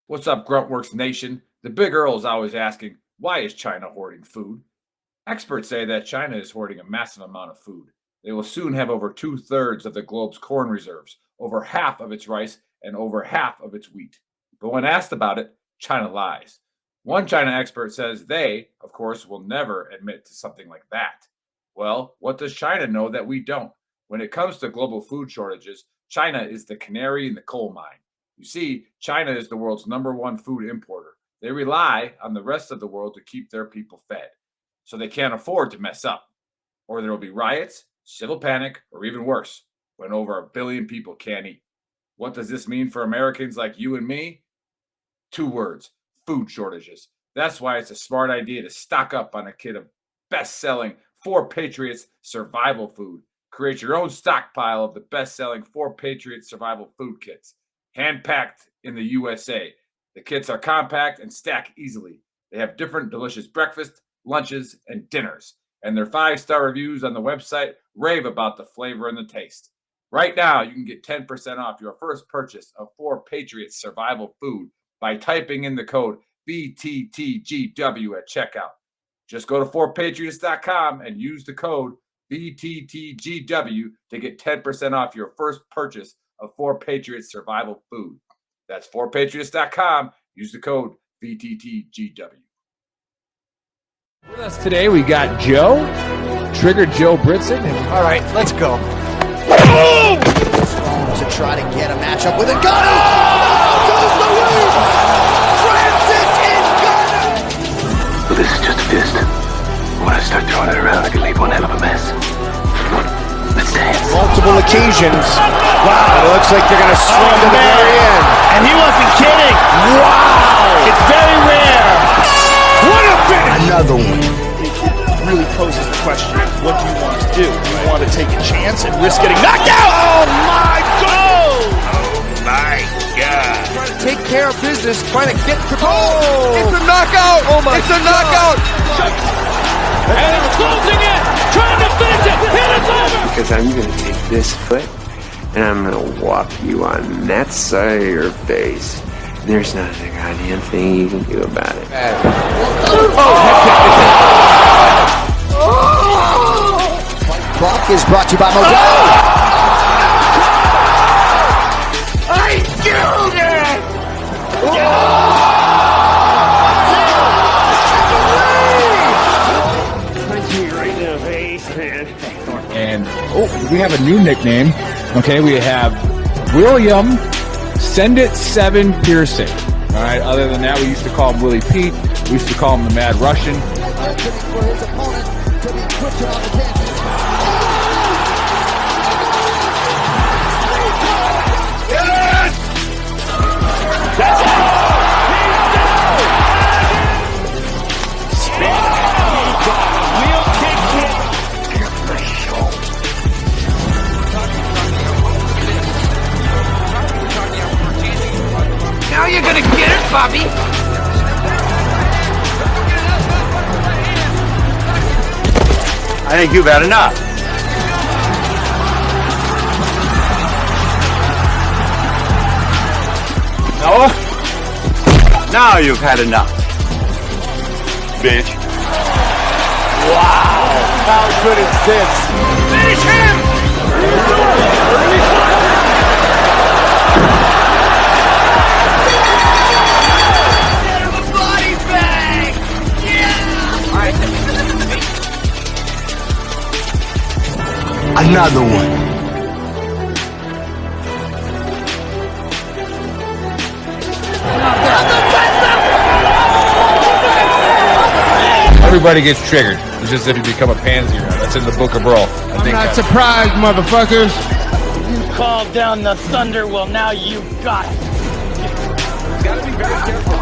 What's up, Gruntworks Nation? The Big Earl is always asking, why is China hoarding food? Experts say that China is hoarding a massive amount of food. They will soon have over two-thirds of the globe's corn reserves, over half of its rice, and over half of its wheat. But when asked about it, China lies. One China expert says they, of course, will never admit to something like that. Well, what does China know that we don't? When it comes to global food shortages, China is the canary in the coal mine. You see, China is the world's #1 food importer. They rely on the rest of the world to keep their people fed. So they can't afford to mess up, or there will be riots, civil panic, or even worse, when over 1 billion people can't eat. What does this mean for Americans like you and me? 2 words: food shortages. That's why it's a smart idea to stock up on a kit of best-selling 4Patriots survival food. Create your own stockpile of the best-selling 4Patriots survival food kits. Hand-packed in the USA. The kits are compact and stack easily. They have different delicious breakfasts, lunches, and dinners. And their 5-star reviews on the website rave about the flavor and the taste. Right now, you can get 10% off your first purchase of 4Patriots survival food by typing in the code VTTGW at checkout. Just go to 4patriots.com and use the code VTTGW to get 10% off your first purchase of 4Patriots survival food. That's 4patriots.com. Use the code VTTGW. With us today, we got Joe, Trigger Joe Britson. All right, let's go. To try to get a matchup with a gun. Oh, goes the lead. Francis is gunning. Well, this is just a fist. When I start throwing it around, I can leave one hell of a mess. Let's dance. Multiple occasions. Wow, it looks like they're going to swing to the very end. And he wasn't kidding. Wow. It's very rare. What a finish. Another one. It really poses the question, what do you want to do? Do you want to take a chance and risk getting knocked out? Oh, my God. Oh, my God. Trying to take care of business, trying to get to goal. It's a knockout. Oh, my It's a knockout. And it's closing in. Trying to finish it. And it's over. Because I'm going to take this foot and I'm going to whop you on that side of your face. There's not a goddamn thing you can do about it. Clock is brought to you by Modelo. I killed it! Right in the face, man. And we have a new nickname. Okay, we have William Send It 7 Pearson. All right, other than that, we used to call him Willie Pete. We used to call him the Mad Russian. For his opponent to be quicker on the tangent. Now you're gonna get it, Bobby! I think you've had enough. No? Now you've had enough. Bitch. Wow. How good is this? Finish him! Another one. Everybody gets triggered. It's just if you become a pansy. That's in the Book of Brawl. I'm not surprised, motherfuckers. You called down the thunder, well now you got it. You gotta be very careful.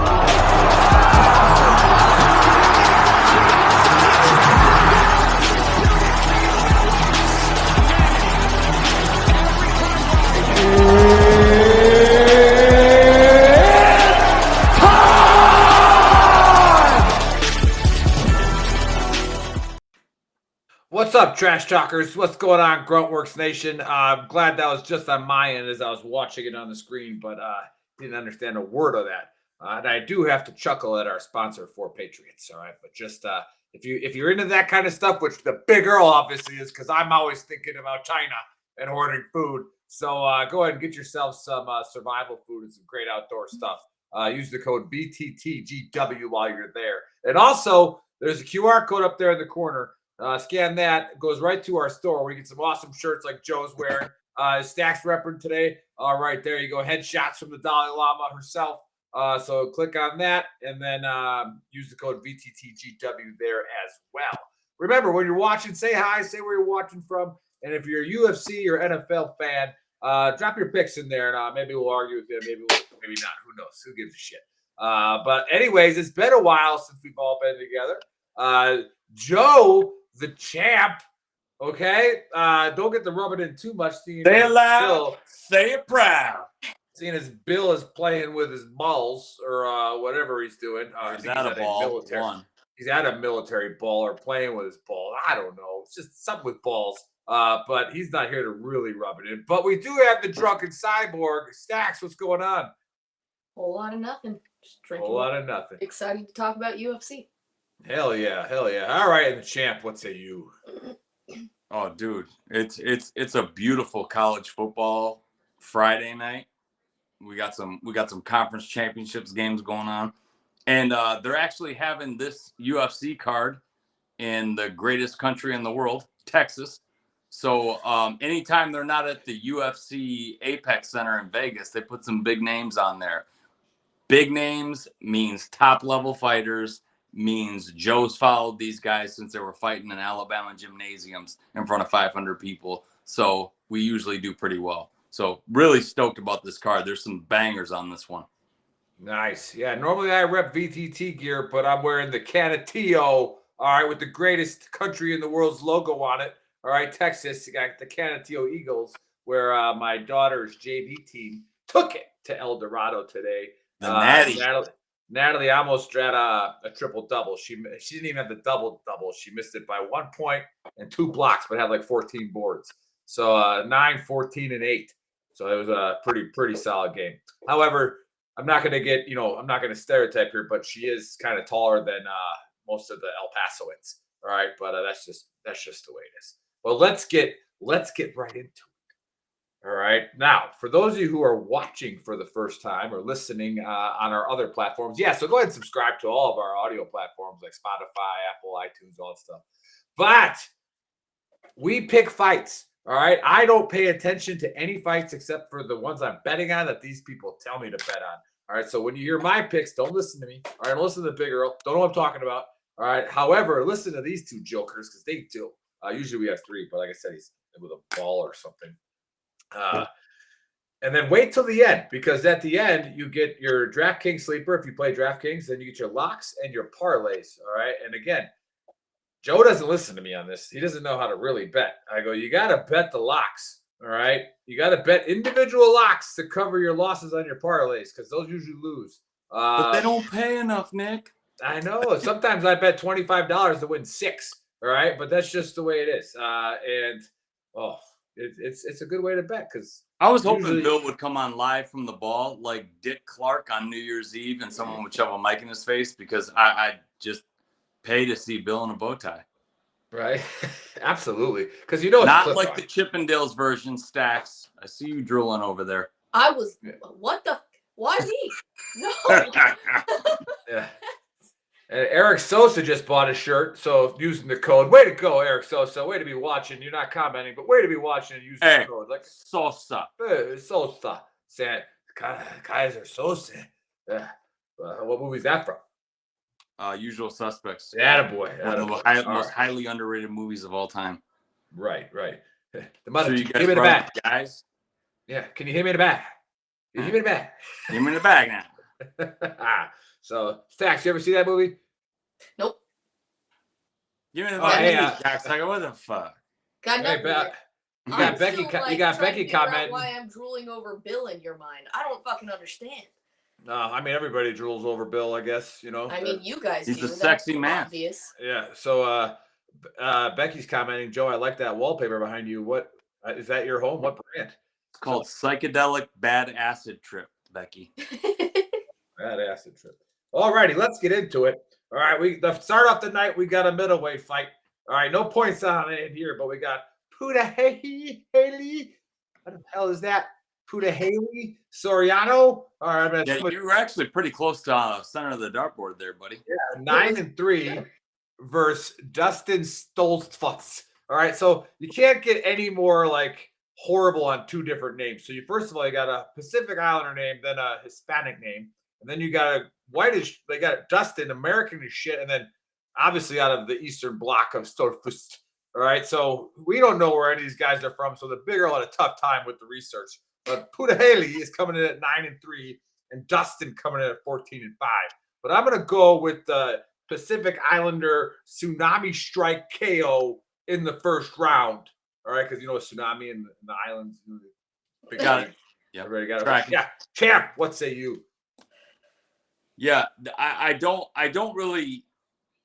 What's up, trash talkers? What's going on, Gruntworks Nation? I'm glad that was just on my end as I was watching it on the screen, but didn't understand a word of that. And I do have to chuckle at our sponsor, For Patriots. All right, but just if you're into that kind of stuff, which the Big Earl obviously is, because I'm always thinking about China and ordering food. So go ahead and get yourself some survival food and some great outdoor stuff. Use the code VTTGW while you're there. And also, there's a QR code up there in the corner. Scan that. It goes right to our store. We get some awesome shirts like Joe's wearing. Stacks repping today. All right, there you go. Headshots from the Dalai Lama herself. So click on that and then use the code VTTGW there as well. Remember, when you're watching, say hi, say where you're watching from. And if you're a UFC or NFL fan, drop your picks in there and maybe we'll argue with you. Maybe not. Who knows? Who gives a shit? But anyways, it's been a while since we've all been together. Joe, the champ. Okay. Don't get to rub it in too much. Say it loud. Say it proud. Seeing as Bill is playing with his balls or whatever he's doing. He's at a ball. He's at a military ball or playing with his ball. I don't know. It's just something with balls. But he's not here to really rub it in. But we do have the drunken cyborg. Stacks, what's going on? Whole lot of nothing. Just drinking. Whole lot of nothing. Excited to talk about UFC. Hell yeah. All right, and the champ, what say you? Oh, dude, it's a beautiful college football Friday night. We got some conference championships games going on, and they're actually having this UFC card in the greatest country in the world, Texas. So anytime they're not at the UFC Apex Center in Vegas, they put some big names on there. Big names means top level fighters, means Joe's followed these guys since they were fighting in Alabama gymnasiums in front of 500 people. So we usually do pretty well. So really stoked about this card. There's some bangers on this one. Nice. Yeah, normally I rep VTT gear, but I'm wearing the Canatillo, all right, with the greatest country in the world's logo on it. All right, Texas, you got the Canatillo Eagles, where my daughter's JV team took it to El Dorado today. The Natty. Natalie almost had a triple-double. She didn't even have the double-double. She missed it by 1 point and 2 blocks, but had like 14 boards. So 9, 14, and 8. So it was a pretty solid game. However, I'm not going to stereotype here, but she is kind of taller than most of the El Pasoans. All right, but that's just the way it is. Well, let's get right into it. All right. Now, for those of you who are watching for the first time or listening on our other platforms, so go ahead and subscribe to all of our audio platforms like Spotify, Apple, iTunes, all that stuff. But we pick fights. All right. I don't pay attention to any fights except for the ones I'm betting on that these people tell me to bet on. All right. So when you hear my picks, don't listen to me. All right. Don't listen to the Big Earl. Don't know what I'm talking about. All right. However, listen to these two jokers because they do. Usually we have 3, but like I said, he's with a ball or something. And then wait till the end because at the end you get your DraftKings sleeper if you play DraftKings, then you get your locks and your parlays. All right. And again, Joe doesn't listen to me on this. He doesn't know how to really bet. I go, you got to bet the locks. All right. You got to bet individual locks to cover your losses on your parlays because those usually lose. But they don't pay enough, Nick. I know. Sometimes I bet $25 to win 6. All right. But that's just the way it is. It's a good way to bet because I was hoping Bill would come on live from the ball like Dick Clark on New Year's Eve and someone would shove a mic in his face because I just pay to see Bill in a bow tie. Right. Absolutely. Because it's not like the Chippendales version, Stacks. I see you drooling over there. Why me? No. Yeah. And Eric Sosa just bought a shirt, so using the code. Way to go, Eric Sosa. Way to be watching. You're not commenting, but way to be watching and using the code. Like Sosa. Sosa. Saying, Kaiser Sosa. What movie is that from? Usual Suspects. Attaboy. One of the most highly underrated movies of all time. Right. So you guys hit me in the back. Guys? Yeah, can you hit me in the back? Hit me in the back. Hit me in the back now. So, Stacks, you ever see that movie? Nope. Give me the back. Stacks, like, what the fuck? Got nothing. You got Becky commenting. Why I'm drooling over Bill in your mind? I don't fucking understand. No, I mean everybody drools over Bill, I guess. I mean, you guys. He's a sexy man. Obvious. Yeah. So, Becky's commenting, Joe, I like that wallpaper behind you. What is that? Your home? What brand? It's called Psychedelic Bad Acid Trip, Becky. Bad acid trip. All righty, let's get into it. All right, let's start off the night. We got a middleweight fight. All right, no points on it here, but we got Haley. What the hell is that? Haley Soriano. All right, yeah, you were actually pretty close to center of the dartboard there, buddy. Yeah, 9-3 versus Dustin Stoltzfus. All right, so you can't get any more like horrible on two different names. So you first of all, you got a Pacific Islander name, then a Hispanic name, and then you got a whitish. They got Dustin, American as shit, and then obviously out of the Eastern Bloc of Stoltzfus. All right, so we don't know where any of these guys are from. So the Big Earl had a tough time with the research. But Haley is coming in at 9-3, and Dustin coming in at 14-5. But I'm gonna go with the Pacific Islander Tsunami Strike KO in the first round. All right, because you know a tsunami in the islands. We got it. Yeah, everybody got it. Yeah, champ. What say you? Yeah, I don't really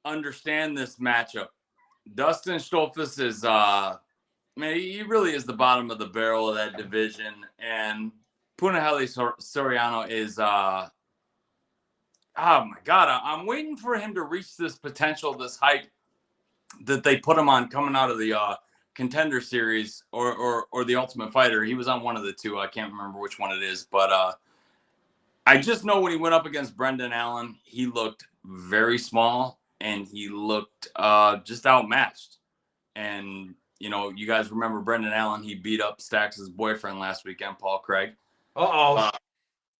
understand this matchup. Dustin Stoltzfus is man, he really is the bottom of the barrel of that division, and Punahele Soriano is oh my God, I'm waiting for him to reach this potential, this height that they put him on coming out of the Contender Series or the Ultimate Fighter. He was on one of the two. I can't remember which one it is, but I just know when he went up against Brendan Allen, he looked very small and he looked just outmatched. And you know, you guys remember Brendan Allen? He beat up Stax' boyfriend last weekend, Paul Craig. I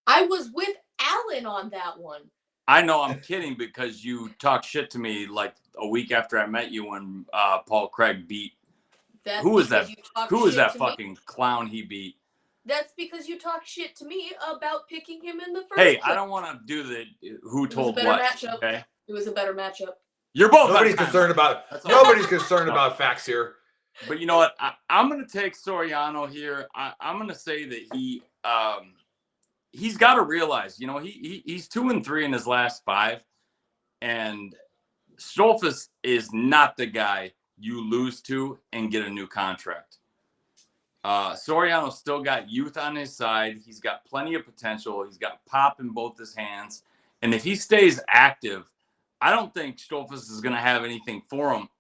was with Allen on that one. I know, I'm kidding because you talked shit to me like a week after I met you when Paul Craig beat. Who was that? Who was that fucking clown he beat? That's because you talked shit to me about picking him in the first. Hey, I don't want to do the who told what. Matchup. Okay, it was a better matchup. You're both. Nobody's concerned about facts here. But you know what? I'm going to take Soriano here. I'm going to say that he's got to realize, you know, he's 2-3 in his last 5, and Stoltzfus is not the guy you lose to and get a new contract. Soriano's still got youth on his side. He's got plenty of potential. He's got pop in both his hands, and if he stays active, I don't think Stoltzfus is going to have anything for him.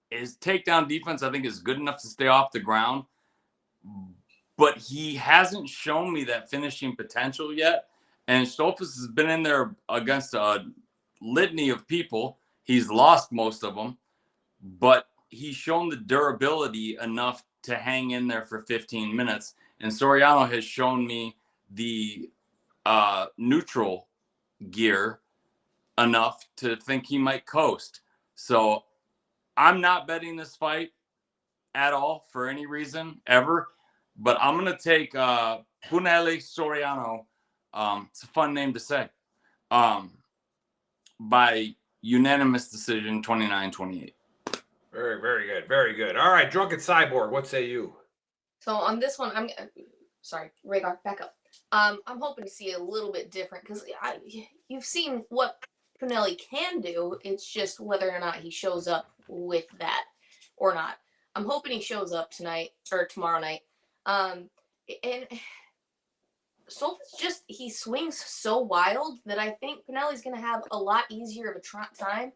His takedown defense, I think, is good enough to stay off the ground, but he hasn't shown me that finishing potential yet. And Stoltzfus has been in there against a litany of people. He's lost most of them, but he's shown the durability enough to hang in there for 15 minutes. And Soriano has shown me the neutral gear enough to think he might coast. So I'm not betting this fight at all for any reason ever, but I'm going to take Punahele Soriano. It's a fun name to say. By unanimous decision, 29-28. Very, very good. Very good. All right, Drunken Cyborg, what say you? So on this one, sorry, Rhaegar, back up. I'm hoping to see a little bit different because you've seen what Punahele can do. It's just whether or not he shows up with that or not. I'm hoping he shows up tonight or tomorrow night. And Stoltzfus he swings so wild that I think Punahele's going to have a lot easier of a time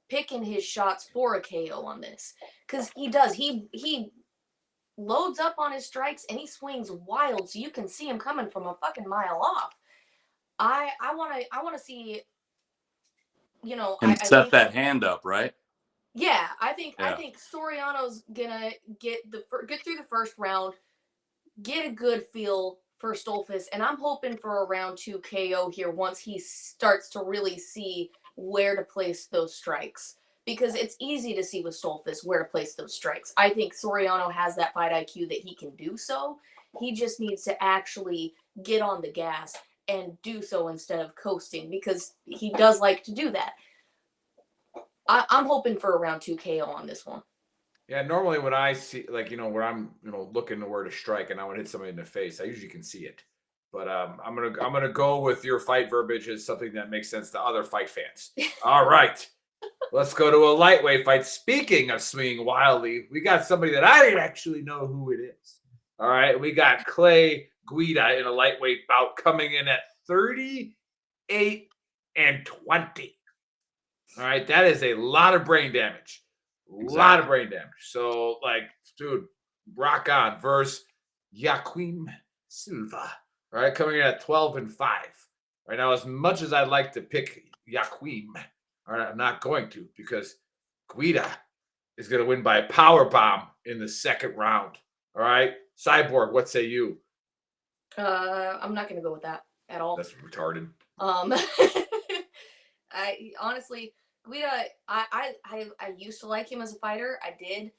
picking his shots for a KO on this, because he does. He loads up on his strikes and he swings wild, so you can see him coming from a fucking mile off. I want to see, you know, and set that hand up, right? Yeah, I think Soriano's gonna get through the first round, get a good feel for Stoltzfus, and I'm hoping for a round 2 KO here once he starts to really see where to place those strikes, because it's easy to see with Stoltzfus where to place those strikes. I think Soriano has that fight IQ that he can do so. He just needs to actually get on the gas and do so instead of coasting, because he does like to do that. I'm hoping for a round 2 KO on this one. Yeah, normally when I see, like, you know, where I'm, you know, looking to where to strike and I want to hit somebody in the face, I usually can see it. But I'm gonna go with your fight verbiage as something that makes sense to other fight fans. All right, let's go to a lightweight fight. Speaking of swinging wildly, we got somebody that I didn't actually know who it is. All right, we got Clay Guida in a lightweight bout coming in at 38 28 and 20. All right, that is a lot of brain damage. Lot of brain damage. So, like, dude, rock on versus Joaquim Silva. All right, coming in at 12 and 5. Right now, as much as I'd like to pick Joaquim, all right, I'm not going to because Guida is going to win by a power bomb in the second round. All right, Cyborg, what say you? I'm not going to go with that at all. That's retarded. I honestly, Guida, I used to like him as a fighter. I did.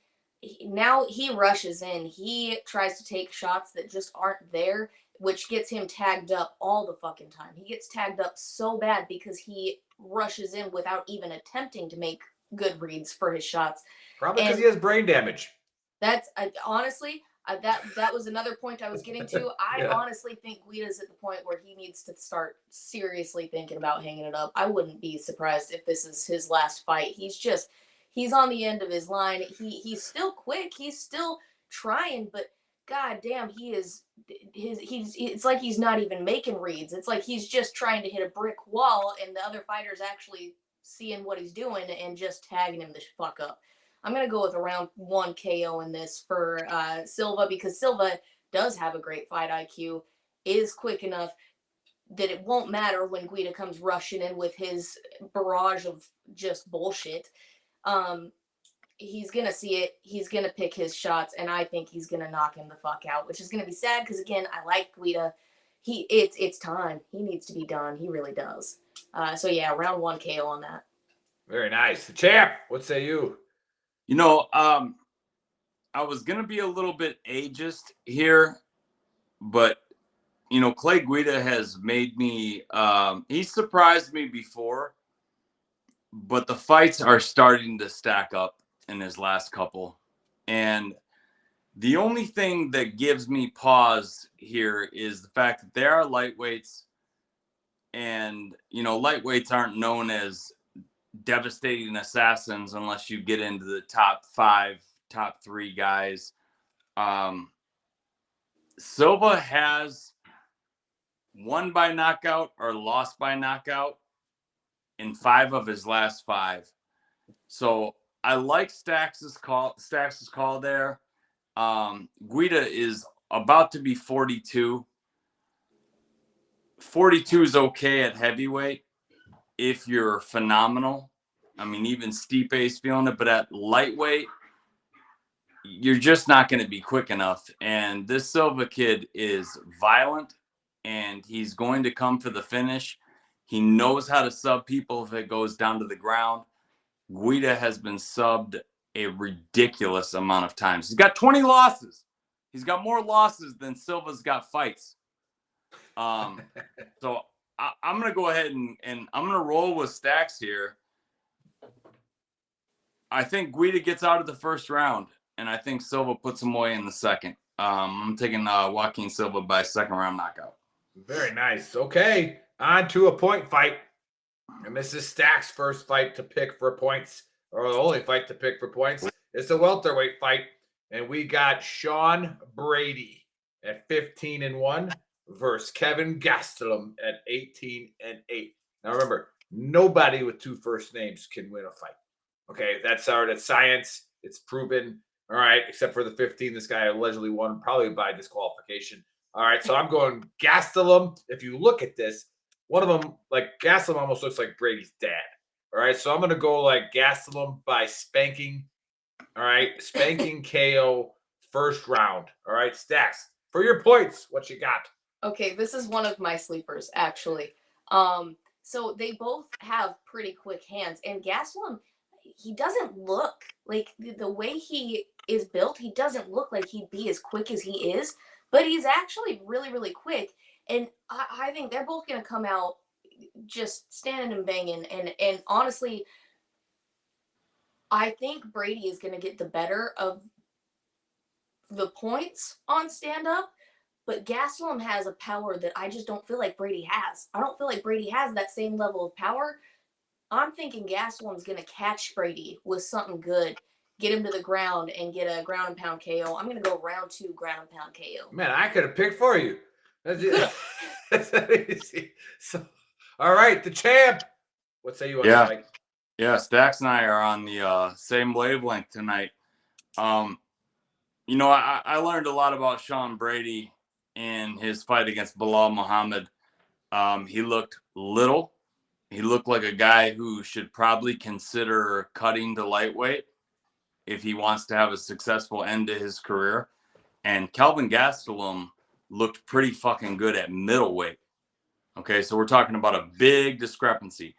Now he rushes in. He tries to take shots that just aren't there, which gets him tagged up all the fucking time. He gets tagged up so bad because he rushes in without even attempting to make good reads for his shots. Probably because he has brain damage. That's honestly, that was another point I was getting to. I honestly think Guida's at the point where he needs to start seriously thinking about hanging it up. I wouldn't be surprised if this is his last fight. He's on the end of his line. He's still quick. He's still trying, but god damn, it's like he's not even making reads. It's like he's just trying to hit a brick wall and the other fighter's actually seeing what he's doing and just tagging him the fuck up. I'm going to go with a round 1 KO in this for Silva because Silva does have a great fight IQ, is quick enough that it won't matter when Guida comes rushing in with his barrage of just bullshit. He's going to see it. He's going to pick his shots, and I think he's going to knock him the fuck out, which is going to be sad because, again, I like Guida. It's time. He needs to be done. He really does. So, yeah, round 1 KO on that. Very nice. The champ, what say you? You know, I was going to be a little bit ageist here, but, you know, Clay Guida has made me, he surprised me before, but the fights are starting to stack up in his last couple. And the only thing that gives me pause here is the fact that there are lightweights, and, you know, lightweights aren't known as devastating assassins unless you get into the top 5, top 3 guys. Silva has won by knockout or lost by knockout in 5 of his last 5. So I like Stax's call there. Guida is about to be 42. 42 is okay at heavyweight if you're phenomenal. I mean, even Stipe's feeling it, but at lightweight, you're just not going to be quick enough. And this Silva kid is violent, and he's going to come for the finish. He knows how to sub people if it goes down to the ground. Guida has been subbed a ridiculous amount of times. He's got 20 losses. He's got more losses than Silva's got fights. So I'm going to go ahead and I'm going to roll with Stax here. I think Guida gets out of the first round, and I think Silva puts him away in the second. I'm taking Joaquin Silva by second round knockout. Very nice. Okay, on to a point fight. And this is Stack's first fight to pick for points, or the only fight to pick for points. It's a welterweight fight, and we got Sean Brady at 15 and 1 versus Kevin Gastelum at 18 and 8. Now remember, nobody with 2 first names can win a fight. Okay, that's science. It's proven. All right, except for the 15, this guy allegedly won probably by disqualification. All right, so I'm going Gastelum. If you look at this, one of them, like Gastelum almost looks like Brady's dad. All right, so I'm going to go like Gastelum by spanking. All right, spanking KO first round. All right, Stacks, for your points, what you got? Okay, this is one of my sleepers, actually. So they both have pretty quick hands, and Gastelum, he doesn't look like the way he is built. He doesn't look like he'd be as quick as he is, but he's actually really, really quick. And I think they're both going to come out just standing and banging. And honestly, I think Brady is going to get the better of the points on stand-up, but Gastelum has a power that I just don't feel like Brady has. I don't feel like Brady has that same level of power. I'm thinking Gastelum's going to catch Brady with something good, get him to the ground, and get a ground and pound KO. I'm going to go round 2 ground and pound KO. Man, I could have picked for you. That's it. That's easy. So, All right, the champ. What say you on the fight? Yeah, Stacks and I are on the same wavelength tonight. You know, I learned a lot about Sean Brady in his fight against Bilal Muhammad. He looked little. He looked like a guy who should probably consider cutting to lightweight if he wants to have a successful end to his career. And Kelvin Gastelum looked pretty fucking good at middleweight. Okay, so we're talking about a big discrepancy.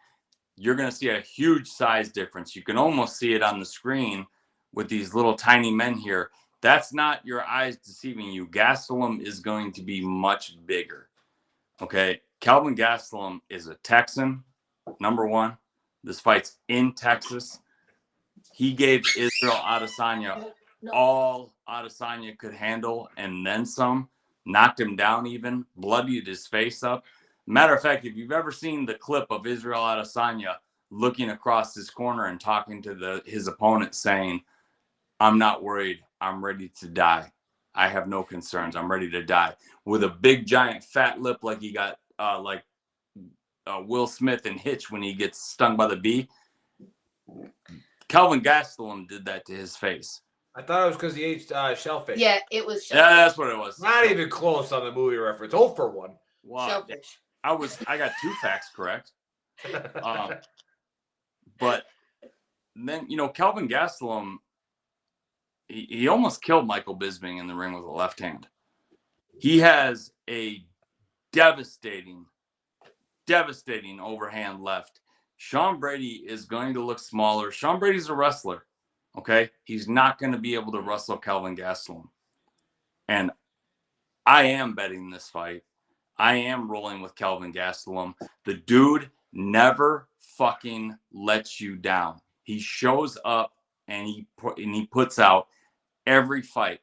You're going to see a huge size difference. You can almost see it on the screen with these little tiny men here. That's not your eyes deceiving you. Gastelum is going to be much bigger. Okay, Kelvin Gastelum is a Texan, number one. This fight's in Texas. He gave Israel Adesanya all Adesanya could handle and then some. Knocked him down even, bloodied his face up. Matter of fact, if you've ever seen the clip of Israel Adesanya looking across his corner and talking to his opponent saying, "I'm not worried. I'm ready to die. I have no concerns. I'm ready to die." With a big, giant, fat lip like he got like Will Smith in Hitch when he gets stung by the bee. Kelvin Gastelum did that to his face. I thought it was because he ate shellfish. Yeah, it was shellfish. Yeah, that's what it was. Not even close on the movie reference. 0 for 1. Wow. Shellfish. I got 2 facts correct. But then, you know, Kelvin Gastelum, he almost killed Michael Bisping in the ring with a left hand. He has a devastating overhand left. Sean Brady is going to look smaller. Sean Brady's a wrestler, okay? He's not going to be able to wrestle Kelvin Gastelum. And I am betting this fight. I am rolling with Kelvin Gastelum. The dude never fucking lets you down. He shows up and he puts out every fight.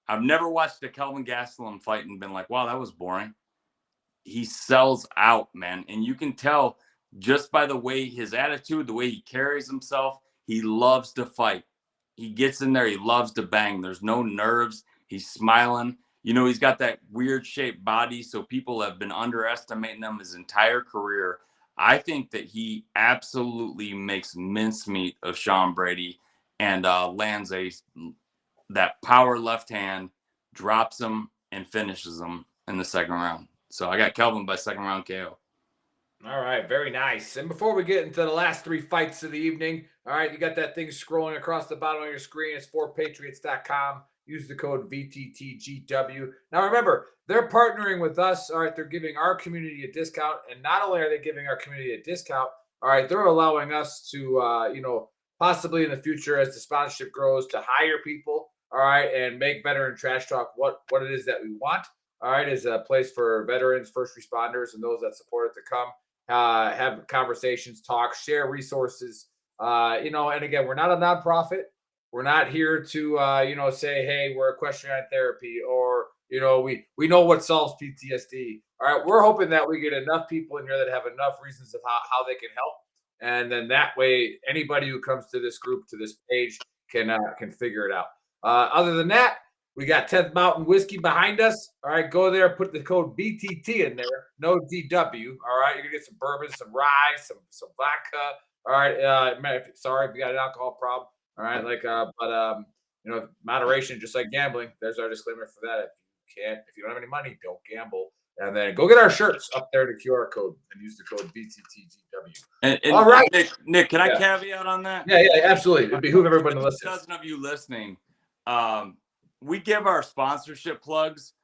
I've never watched a Kelvin Gastelum fight and been like, wow, that was boring. He sells out, man. And you can tell just by the way his attitude, the way he carries himself, he loves to fight. He gets in there. He loves to bang. There's no nerves. He's smiling. You know, he's got that weird shaped body. So people have been underestimating him his entire career. I think that he absolutely makes mincemeat of Sean Brady and lands that power left hand, drops him, and finishes him in the second round. So I got Kelvin by second round KO. All right, very nice. And before we get into the last 3 fights of the evening, all right, you got that thing scrolling across the bottom of your screen. It's forpatriots.com. Use the code VTTGW. Now remember, they're partnering with us. All right, they're giving our community a discount. And not only are they giving our community a discount, all right, they're allowing us to, possibly in the future as the sponsorship grows to hire people, all right, and make Veteran Trash Talk what it is that we want. All right, is a place for veterans, first responders, and those that support it to come, have conversations, talk, share resources. And again, we're not a nonprofit. We're not here to, say, hey, we're equestrian therapy or, we know what solves PTSD. All right, we're hoping that we get enough people in here that have enough reasons of how they can help. And then that way, anybody who comes to this group, to this page, can figure it out. Other than that, we got 10th Mountain Whiskey behind us. All right, go there, put the code BTT in there, no DW. All right, you're gonna get some bourbon, some rye, some vodka. All right, sorry if you got an alcohol problem. All right, moderation, just like gambling. There's our disclaimer for that. If you don't have any money, don't gamble. And then go get our shirts up there, the QR code, and use the code BTTGW. And all right, Nick, can I caveat on that? Yeah, absolutely. It'd behoove everybody to listen. Dozen of you listening. We give our sponsorship plugs,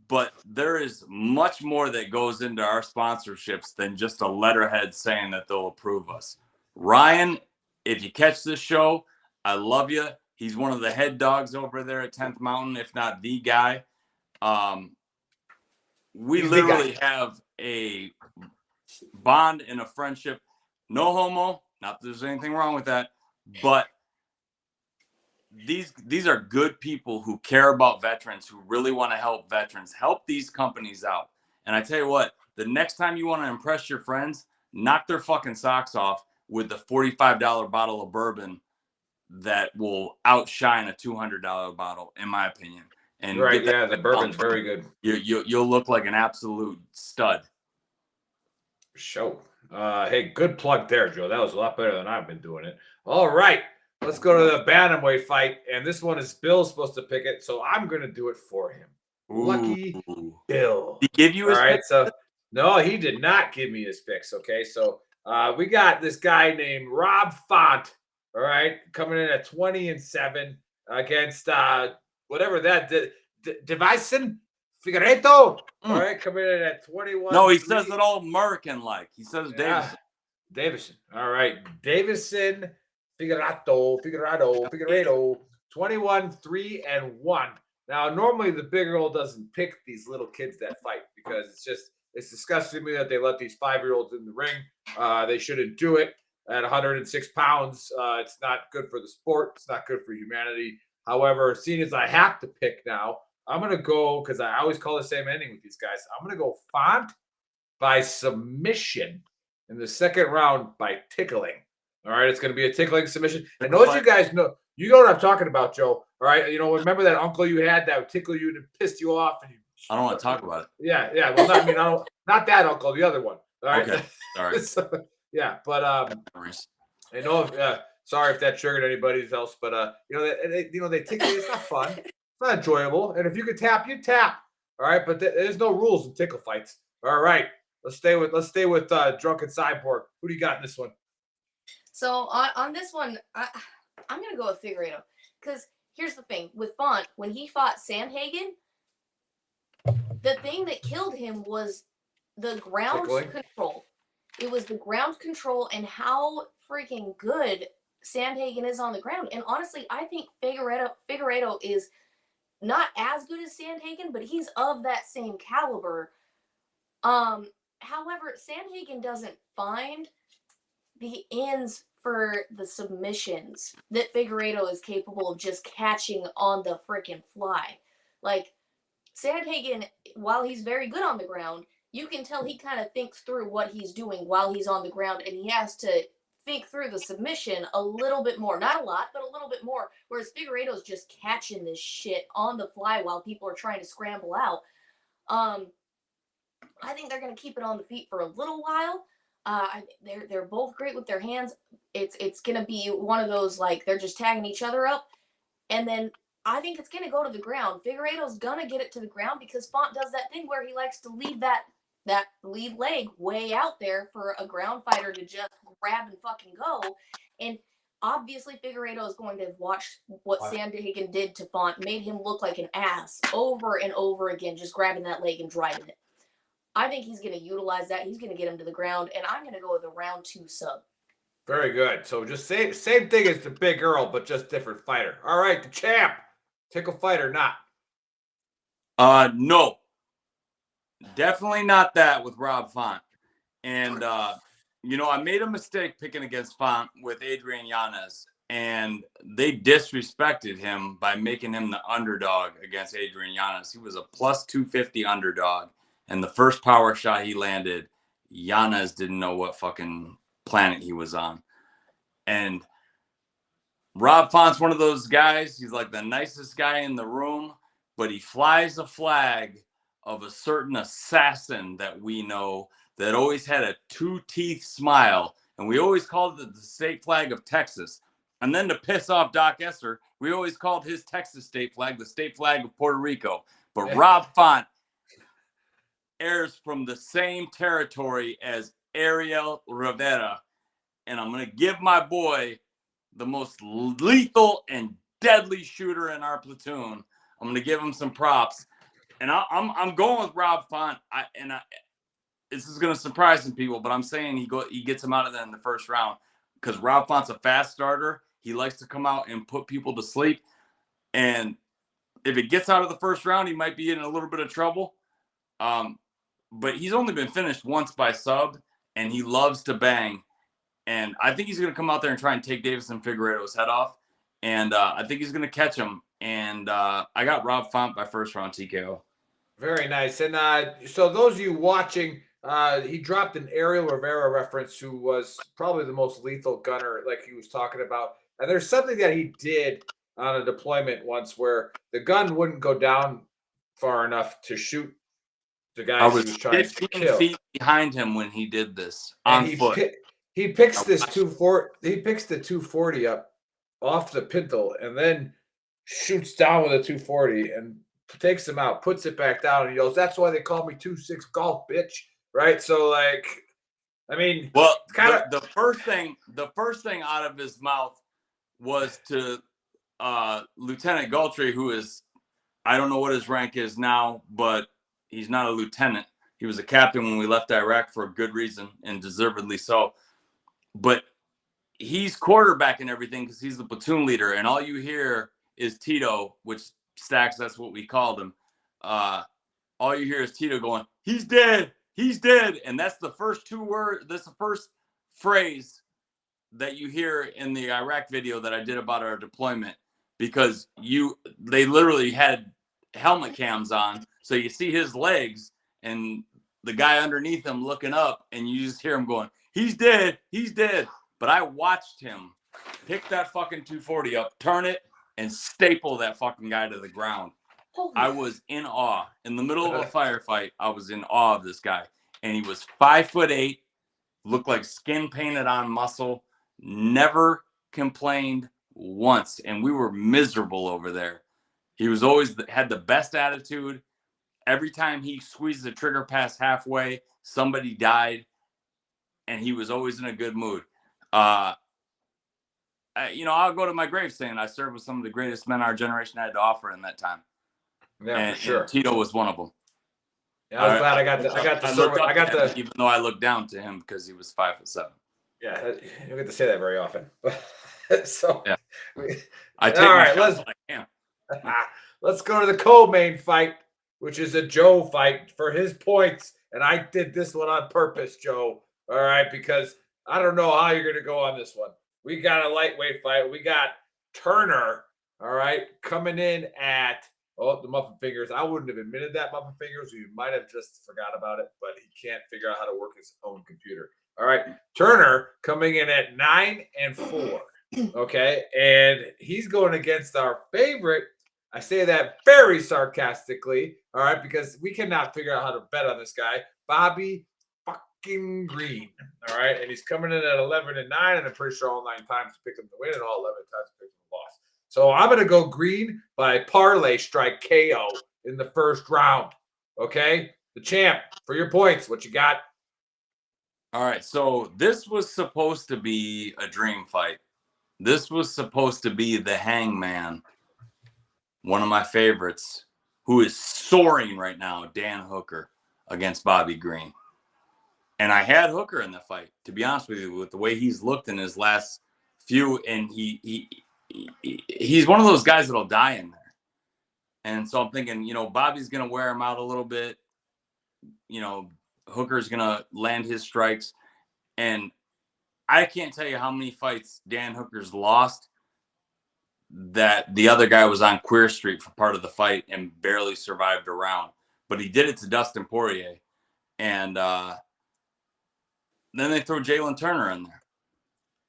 but there is much more that goes into our sponsorships than just a letterhead saying that they'll approve us. Ryan, if you catch this show, I love you. He's one of the head dogs over there at 10th Mountain, if not the guy. We literally have a bond and a friendship. No homo, not that there's anything wrong with that, but these are good people who care about veterans, who really want to help veterans. Help these companies out. And I tell you what, the next time you want to impress your friends, knock their fucking socks off with the $45 bottle of bourbon that will outshine a $200 bottle, in my opinion. And right, the bourbon's very good. You'll look like an absolute stud. Show. Hey, good plug there, Joe. That was a lot better than I've been doing it. All right, let's go to the bantamweight fight, and this one is Bill supposed to pick it, so I'm going to do it for him. Lucky Bill. Did he give you All his right, pick? so no, he did not give me his picks. Okay, so we got this guy named Rob Font. All right, coming in at 20-7 against whatever that Divison Figueredo. All right, coming in at 21. No, he says it all American like. He says Yeah, Davison. Davison. All right, Davison Figueredo, 21-3-1. Now, normally the big girl doesn't pick these little kids that fight because it's disgusting to me that they let these 5-year-olds in the ring. They shouldn't do it at 106 pounds. It's not good for the sport. It's not good for humanity. However, seeing as I have to pick now, I'm going to go, because I always call the same ending with these guys. I'm going to go Font by submission in the second round by tickling. All right, it's going to be a tickling submission. And those you guys know, you know what I'm talking about, Joe. All right, remember that uncle you had that would tickle you and pissed you off? And I don't want to talk about it. Yeah. Well, not that uncle, the other one. All right. Okay. All right. So, yeah, but I know. Sorry if that triggered anybody else, but they tickle. It's not fun. It's not enjoyable. And if you can tap, you tap. All right, but there's no rules in tickle fights. All right, let's stay with Drunken Cyborg. Who do you got in this one? So on this one, I'm gonna go with Figueredo, because here's the thing with Font. When he fought Sandhagen, the thing that killed him was the ground control. It was the ground control and how freaking good Sandhagen is on the ground. And honestly, I think Figueredo is not as good as Sandhagen, but he's of that same caliber. However, Sandhagen doesn't find the ends for the submissions that Figueredo is capable of just catching on the freaking fly. Like, Sandhagen, while he's very good on the ground, you can tell he kind of thinks through what he's doing while he's on the ground, and he has to think through the submission a little bit more. Not a lot, but a little bit more. Whereas Figueredo's just catching this shit on the fly while people are trying to scramble out. I think they're going to keep it on the feet for a little while. They're both great with their hands. It's going to be one of those, like, they're just tagging each other up. And then I think it's going to go to the ground. Figueredo's going to get it to the ground because Font does that thing where he likes to leave that lead leg way out there for a ground fighter to just grab and fucking go. And obviously Figueredo is going to have watched what Sandhagen did to Font, made him look like an ass over and over again, just grabbing that leg and driving it. I think he's going to utilize that. He's going to get him to the ground, and I'm going to go with a round 2 sub. Very good. So just same thing as the big Earl, but just different fighter. All right, the champ. Tickle fight or not? No. Definitely not that with Rob Font. And, I made a mistake picking against Font with Adrian Yanez, and they disrespected him by making him the underdog against Adrian Yanez. He was a plus 250 underdog. And the first power shot he landed, Yanez didn't know what fucking planet he was on. And Rob Font's one of those guys. He's like the nicest guy in the room, but he flies a flag of a certain assassin that we know that always had a 2-teeth smile. And we always called it the state flag of Texas. And then to piss off Doc Esser, we always called his Texas state flag the state flag of Puerto Rico. But Rob Font heirs from the same territory as Ariel Rivera. And I'm going to give my boy the most lethal and deadly shooter in our platoon. I'm going to give him some props. And I'm going with Rob Font. This is going to surprise some people, but I'm saying he gets him out of there in the first round because Rob Font's a fast starter. He likes to come out and put people to sleep. And if it gets out of the first round, he might be in a little bit of trouble. But he's only been finished once by sub, and he loves to bang. And I think he's going to come out there and try and take Davison Figueredo's head off. And I think he's going to catch him. And I got Rob Font by first round TKO. Very nice. And so those of you watching, he dropped an Ariel Rivera reference, who was probably the most lethal gunner, like he was talking about. And there's something that he did on a deployment once where the gun wouldn't go down far enough to shoot the I guys he was was trying to 15 kill. feet behind him when he did this And on foot. He picks I this watched- 240. He picks the 240 up off the pintle and then shoots down with a 240 and takes him out, puts it back down, and he goes, "That's why they call me 2-6 golf, bitch." Right? So, like, I mean, Well, kind of the first thing out of his mouth was to Lieutenant Galtry, who is, I don't know what his rank is now, but he's not a lieutenant. He was a captain when we left Iraq for a good reason, and deservedly so. But he's quarterbacking everything because he's the platoon leader, and all you hear is Tito, which Stacks, that's what we called him. All you hear is Tito going, "He's dead, he's dead," and that's the first two words. That's the first phrase that you hear in the Iraq video that I did about our deployment, because they literally had helmet cams on, so you see his legs and the guy underneath him looking up, and you just hear him going, "He's dead, he's dead." But I watched him pick that fucking 240 up, turn it, and staple that fucking guy to the ground. I was in awe. In the middle of a firefight, I was in awe of this guy. And he was 5'8", looked like skin painted on muscle, never complained once. And we were miserable over there. He was always had the best attitude. Every time he squeezed the trigger past halfway, somebody died. And he was always in a good mood. I'll go to my grave saying I served with some of the greatest men our generation had to offer in that time. yeah, for sure. And Tito was one of them. Yeah, I was glad I got the even though I looked down to him because he was 5'7". Yeah, you don't get to say that very often. So yeah, I take all right. Let's go to the co-main fight, which is a Joe fight for his points, and I did this one on purpose, Joe. All right, because I don't know how you're going to go on this one. We got a lightweight fight. We got Turner, all right, coming in at the Muffin Fingers. I wouldn't have admitted that, Muffin Fingers. We might have just forgot about it, but he can't figure out how to work his own computer. All right, Turner coming in at 9-4. Okay, and he's going against our favorite. I say that very sarcastically, all right, because we cannot figure out how to bet on this guy, Bobby fucking Green. All right, and he's coming in at 11-9, and I'm pretty sure all 9 times pick him to win and all 11 times pick him to loss. So I'm going to go Green by parlay strike KO in the first round. Okay, the champ, for your points, what you got? All right, so this was supposed to be a dream fight. This was supposed to be the Hangman, one of my favorites, who is soaring right now, Dan Hooker, against Bobby Green. And I had Hooker in the fight, to be honest with you, with the way he's looked in his last few, and he's one of those guys that'll die in there. And so I'm thinking, Bobby's going to wear him out a little bit. Hooker's going to land his strikes. And I can't tell you how many fights Dan Hooker's lost that the other guy was on Queer Street for part of the fight and barely survived a round. But he did it to Dustin Poirier. And then they throw Jalen Turner in there.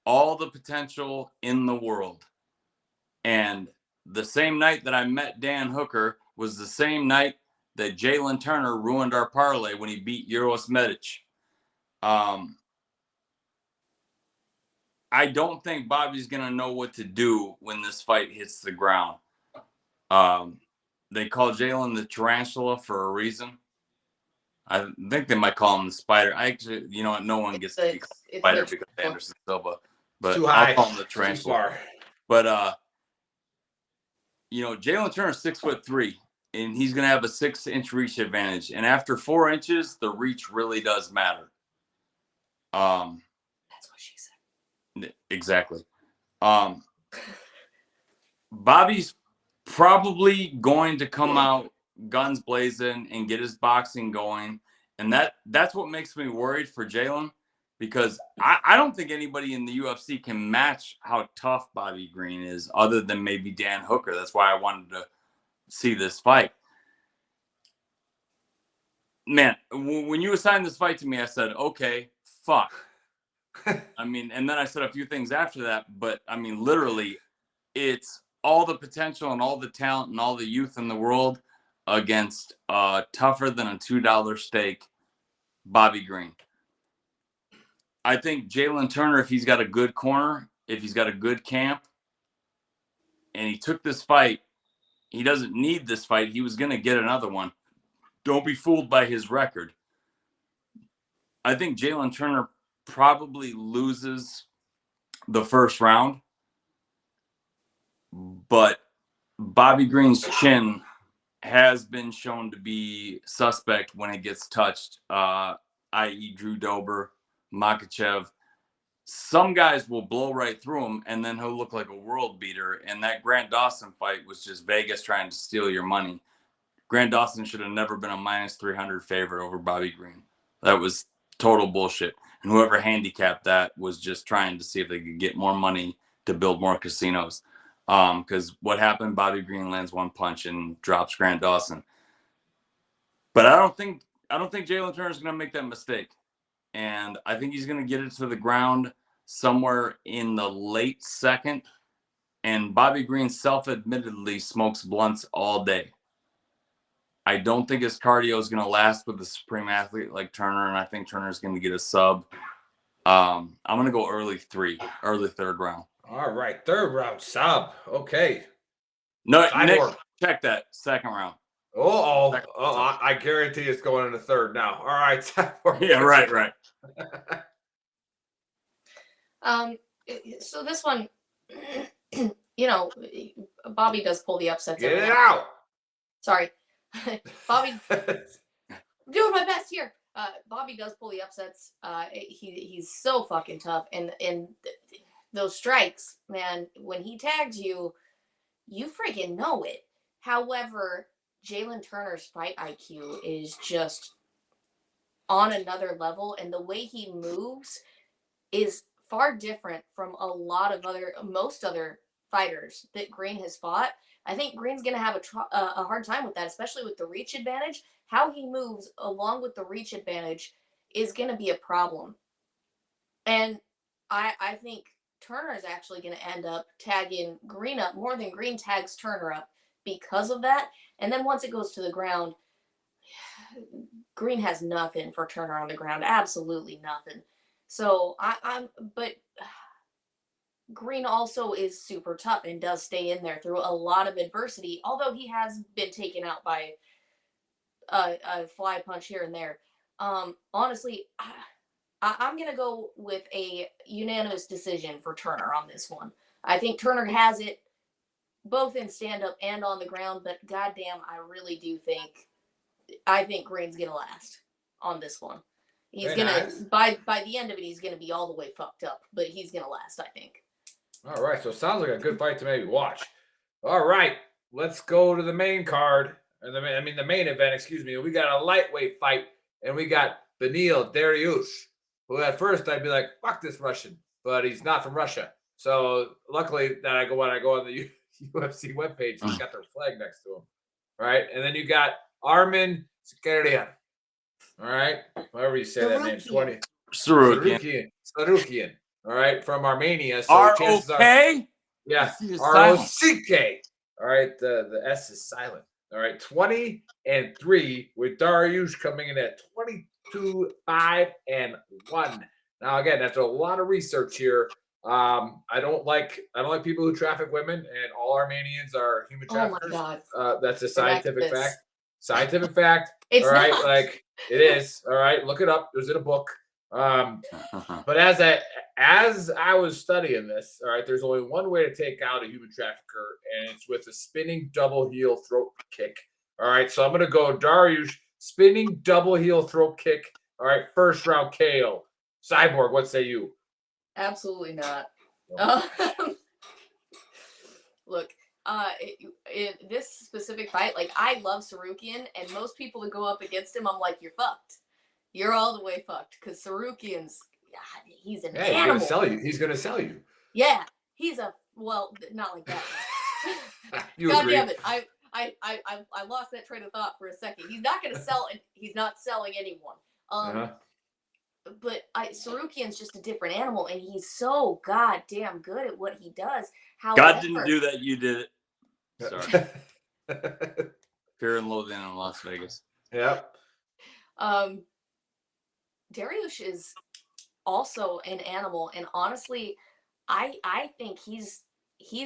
All the potential in the world. And the same night that I met Dan Hooker was the same night that Jalen Turner ruined our parlay when he beat Uros Medic. I don't think Bobby's going to know what to do when this fight hits the ground. They call Jalen the tarantula for a reason. I think they might call him the spider. I actually, no one gets to be called the spider because of Anderson Silva. But too high. I'll call him the tarantula. But, Jalen Turner's 6'3", and he's going to have a 6-inch reach advantage. And after 4 inches, the reach really does matter. That's what she said. Exactly. Bobby's probably going to come out guns blazing and get his boxing going. And that's what makes me worried for Jalen, because I don't think anybody in the UFC can match how tough Bobby Green is other than maybe Dan Hooker. That's why I wanted to see this fight. Man, when you assigned this fight to me, I said, okay, fuck. And then I said a few things after that, but literally, it's all the potential and all the talent and all the youth in the world against tougher than a $2 steak, Bobby Green. I think Jalen Turner, if he's got a good corner, if he's got a good camp, and he took this fight, he doesn't need this fight. He was going to get another one. Don't be fooled by his record. I think Jalen Turner probably loses the first round, but Bobby Green's chin has been shown to be suspect when it gets touched, i.e. Drew Dober, Makachev. Some guys will blow right through him, and then he'll look like a world beater. And that Grant Dawson fight was just Vegas trying to steal your money. Grant Dawson should have never been a minus 300 favorite over Bobby Green. That was total bullshit. And whoever handicapped that was just trying to see if they could get more money to build more casinos. Because what happened, Bobby Green lands one punch and drops Grant Dawson. But I don't think Jalen Turner is going to make that mistake. And I think he's going to get it to the ground somewhere in the late second. And Bobby Green self-admittedly smokes blunts all day. I don't think his cardio is going to last with a supreme athlete like Turner, and I think Turner's going to get a sub. I'm going to go early third round. All right, third round sub. Okay. No, Nick, check that second round. I guarantee it's going in the third now. All right. Yeah, right. So this one, Bobby does pull the upsets. Get it out. Sorry. Bobby, doing my best here. Bobby does pull the upsets. He's so fucking tough, and those strikes, man, when he tags you, you freaking know it. However, Jalen Turner's fight IQ is just on another level, and the way he moves is far different from most other fighters that Green has fought. I think Green's going to have a hard time with that, especially with the reach advantage. How he moves along with the reach advantage is going to be a problem. And I think Turner is actually going to end up tagging Green up more than Green tags Turner up because of that. And then once it goes to the ground, Green has nothing for Turner on the ground. Absolutely nothing. So but Green also is super tough and does stay in there through a lot of adversity, although he has been taken out by a fly punch here and there. Honestly, I'm going to go with a unanimous decision for Turner on this one. I think Turner has it both in stand-up and on the ground, but goddamn, I think Green's going to last on this one. He's going to, by the end of it, he's going to be all the way fucked up, but he's going to last, I think. All right, so it sounds like a good fight to maybe watch. All right, let's go to the main card. The main event, excuse me. We got a lightweight fight, and we got Beneil Dariush, who at first I'd be like, fuck this Russian, but he's not from Russia. So luckily that when I go on the UFC webpage, he's got their flag next to him. All right, and then you got Arman Tsarukyan. All right, however you say that name, Tsarukyan. All right, from Armenia. So R-O-K? Yeah, R-O-C-K. All right, the S is silent. All right, 20-3 with Dariush coming in at 22-5-1. Now, again, after a lot of research here, I don't like people who traffic women, and all Armenians are human traffickers. Oh my God. That's a scientific fact. Scientific fact. It's all right, not. like it is. All right, look it up. There's in a book. But as I was studying this, all right, there's only one way to take out a human trafficker, and it's with a spinning double heel throat kick. All right, so I'm going to go Dariush, spinning double heel throat kick. All right, first round KO. Cyborg, what say you? Absolutely not. Look, in this specific fight, like, I love Tsarukyan, and most people that go up against him, I'm like, you're fucked. You're all the way fucked, because Tsarukyan's, he's an animal. He's going to sell you. Yeah, he's not like that. God damn it. I lost that train of thought for a second. He's not going to sell, and he's not selling anyone. But Tsarukyan's just a different animal, and he's so goddamn good at what he does. However, God didn't do that. You did it. Sorry. Fear and Loathing in Las Vegas. Yep. Dariush is also an animal, and honestly, I think he's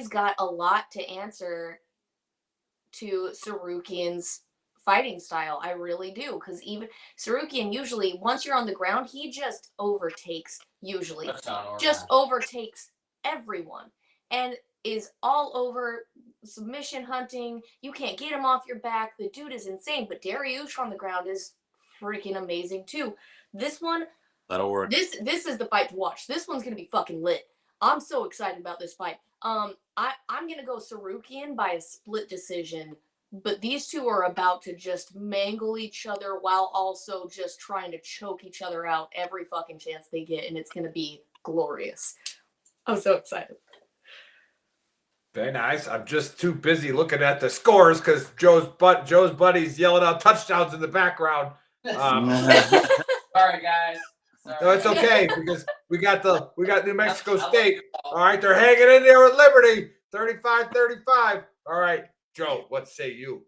got a lot to answer to Sarukian's fighting style. I really do, because even Sarukian usually, once you're on the ground, he just overtakes, usually just overtakes everyone, and is all over submission hunting. You can't get him off your back. The dude is insane, but Dariush on the ground is freaking amazing too. This one, that'll work. This is the fight to watch. This one's gonna be fucking lit. I'm so excited about this fight. I'm gonna go Sarukian by a split decision, but these two are about to just mangle each other while also just trying to choke each other out every fucking chance they get, and it's gonna be glorious. I'm so excited. Very nice. I'm just too busy looking at the scores because Joe's buddy's yelling out touchdowns in the background. Sorry, guys. Sorry. No, it's okay because we got New Mexico State. All right, they're hanging in there with Liberty, 35-35. All right, Joe, what say you?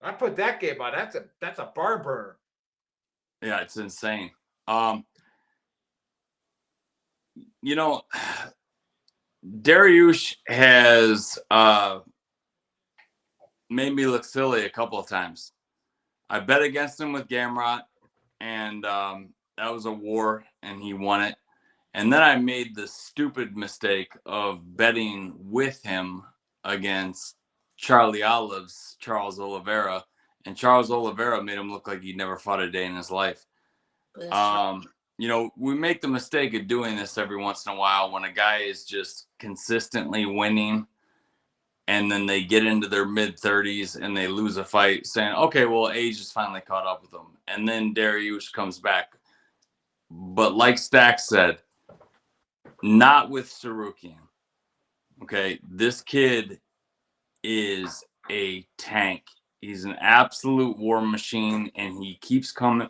I put that game on. That's a barn burner. Yeah, it's insane. Dariush has made me look silly a couple of times. I bet against him with Gamrot, and that was a war, and he won it. And then I made the stupid mistake of betting with him against Charlie Olive's Charles Oliveira, and Charles Oliveira made him look like he'd never fought a day in his life. We make the mistake of doing this every once in a while when a guy is just consistently winning, and then they get into their mid-30s and they lose a fight, saying, okay, well, age has finally caught up with them. And then Dariush comes back. But like Stack said, not with Sarukian. Okay, this kid is a tank. He's an absolute war machine, and he keeps coming.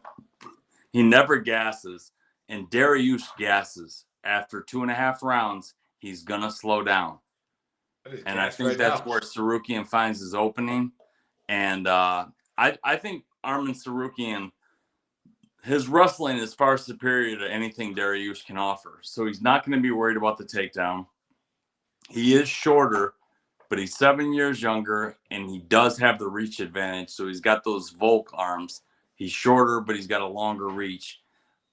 He never gasses, and Dariush gasses. After 2.5 rounds, he's going to slow down. And I think that's where Sarukian finds his opening. And I think Arman Sarukian, his wrestling is far superior to anything Dariush can offer. So he's not going to be worried about the takedown. He is shorter, but he's 7 years younger, and he does have the reach advantage. So he's got those Volk arms. He's shorter, but he's got a longer reach.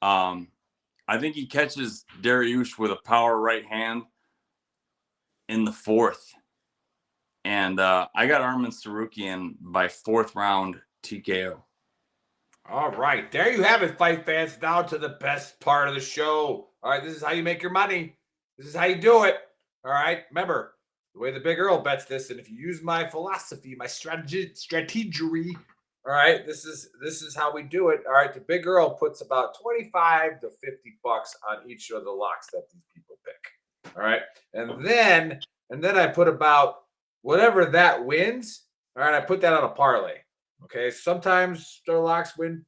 I think he catches Dariush with a power right hand in the 4th. And I got Arman Sarukian by 4th round TKO. All right. There you have it, fight fans. Now to the best part of the show. All right. This is how you make your money. This is how you do it. All right. Remember, the way the Big Earl bets this, and if you use my philosophy, my strategery, all right, this is how we do it. All right. The Big Earl puts about $25 to $50 on each of the locks that these people pick. All right. And then I put about whatever that wins. All right. I put that on a parlay. Okay, sometimes their locks win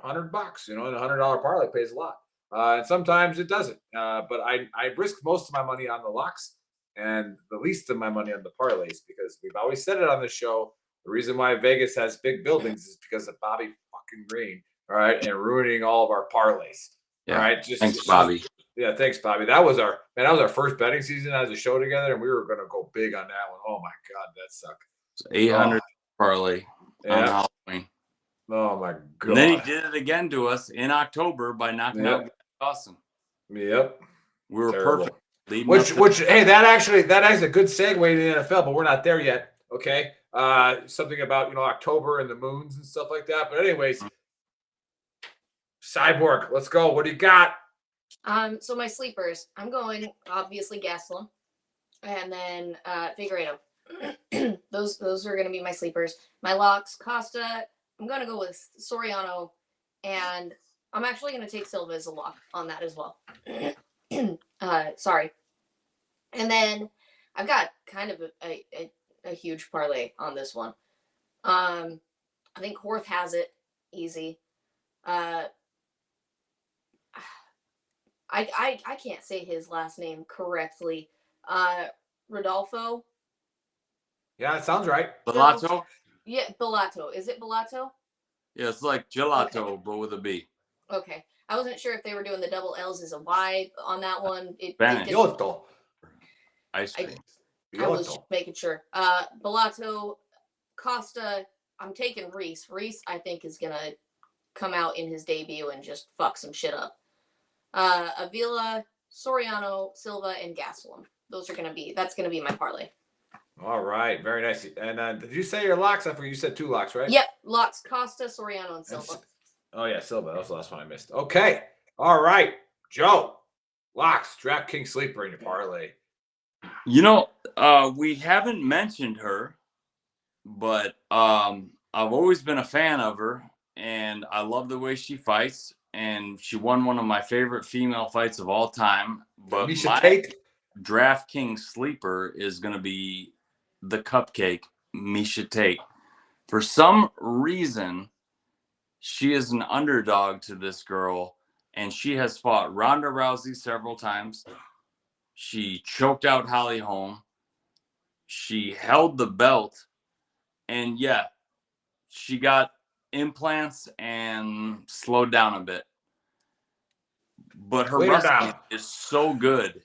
$100, and a $100 parlay pays a lot. And sometimes it doesn't. But I risk most of my money on the locks and the least of my money on the parlays, because we've always said it on the show. The reason why Vegas has big buildings is because of Bobby fucking Green. All right, and ruining all of our parlays. Yeah. All right, Thanks, Bobby. Thanks, Bobby. That was our first betting season as a show together, and we were going to go big on that one. Oh my god, that sucked. It's 800 parlay. Yeah. Halloween. Oh my god! And then he did it again to us in October by knocking out Dawson. Yep, we were terrible. Perfect. Which hey, that actually a good segue to the NFL, but we're not there yet. Okay, something about October and the moons and stuff like that. But anyways, Cyborg, let's go. What do you got? So my sleepers, I'm going obviously Gastelum, and then Figueiredo. Those are going to be my sleepers. My locks, Costa, I'm going to go with Soriano, and I'm actually going to take Silva as a lock on that as well. Sorry. And then I've got kind of a huge parlay on this one. I think Horth has it easy. I can't say his last name correctly. Rodolfo. Yeah, it sounds right. Bellato? Yeah, Bellato. Is it Bellato? Yeah, it's like gelato, but with a B. Okay. I wasn't sure if they were doing the double L's as a Y on that one. Spanish. Yoto. Ice cream. I was just making sure. Bellato, Costa, I'm taking Reese. Reese, I think, is going to come out in his debut and just fuck some shit up. Avila, Soriano, Silva, and Gastelum. That's going to be my parlay. All right. Very nice. And did you say your locks? I forgot you said 2 locks, right? Yep. Locks, Costa, Soriano, and Silva. Oh, yeah. Silva. That was the last one I missed. Okay. All right. Joe. Locks. DraftKings sleeper in your parlay. You know, we haven't mentioned her, but I've always been a fan of her, and I love the way she fights. And she won one of my favorite female fights of all time. But Misha Tate? DraftKings sleeper is going to be the cupcake, Misha Tate. For some reason, she is an underdog to this girl, and she has fought Ronda Rousey several times. She choked out Holly Holm. She held the belt, and yeah, she got implants and slowed down a bit. But her wrestling is so good,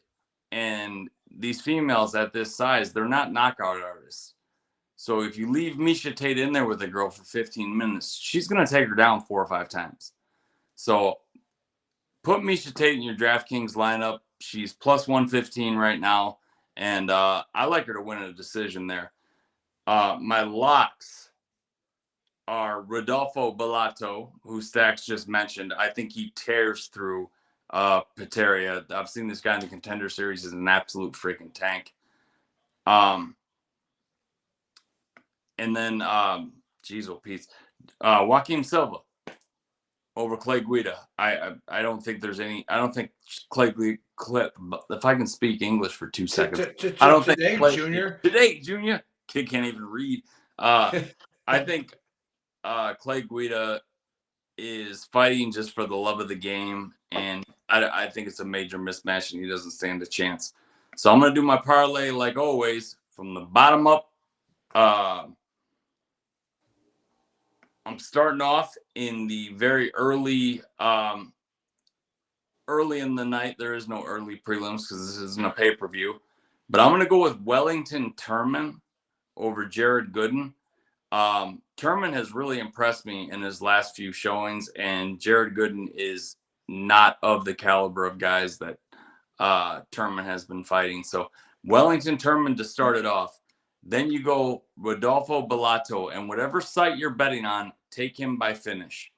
and these females at this size, they're not knockout artists. So if you leave Misha Tate in there with a girl for 15 minutes, she's going to take her down 4 or 5 times. So put Misha Tate in your DraftKings lineup. She's plus 115 right now, and I like her to win a decision there. My locks are Rodolfo Bellato, who Stacks just mentioned. I think he tears through Peteria. I've seen this guy in the Contender Series as an absolute freaking tank. And then, Joaquin Silva over Clay Guida. I don't think there's any. I don't think Clay Guida. If I can speak English for 2 seconds, I don't think Today, Junior. Kid can't even read. I think Clay Guida is fighting just for the love of the game, and I think it's a major mismatch, and he doesn't stand a chance. So I'm gonna do my parlay like always from the bottom up. I'm starting off in the very early in the night. There is no early prelims because this isn't a pay-per-view. But I'm going to go with Wellington Turman over Jared Gooden. Turman has really impressed me in his last few showings, and Jared Gooden is not of the caliber of guys that Turman has been fighting. So Wellington Turman to start it off. Then you go Rodolfo Bellato, and whatever site you're betting on, take him by finish.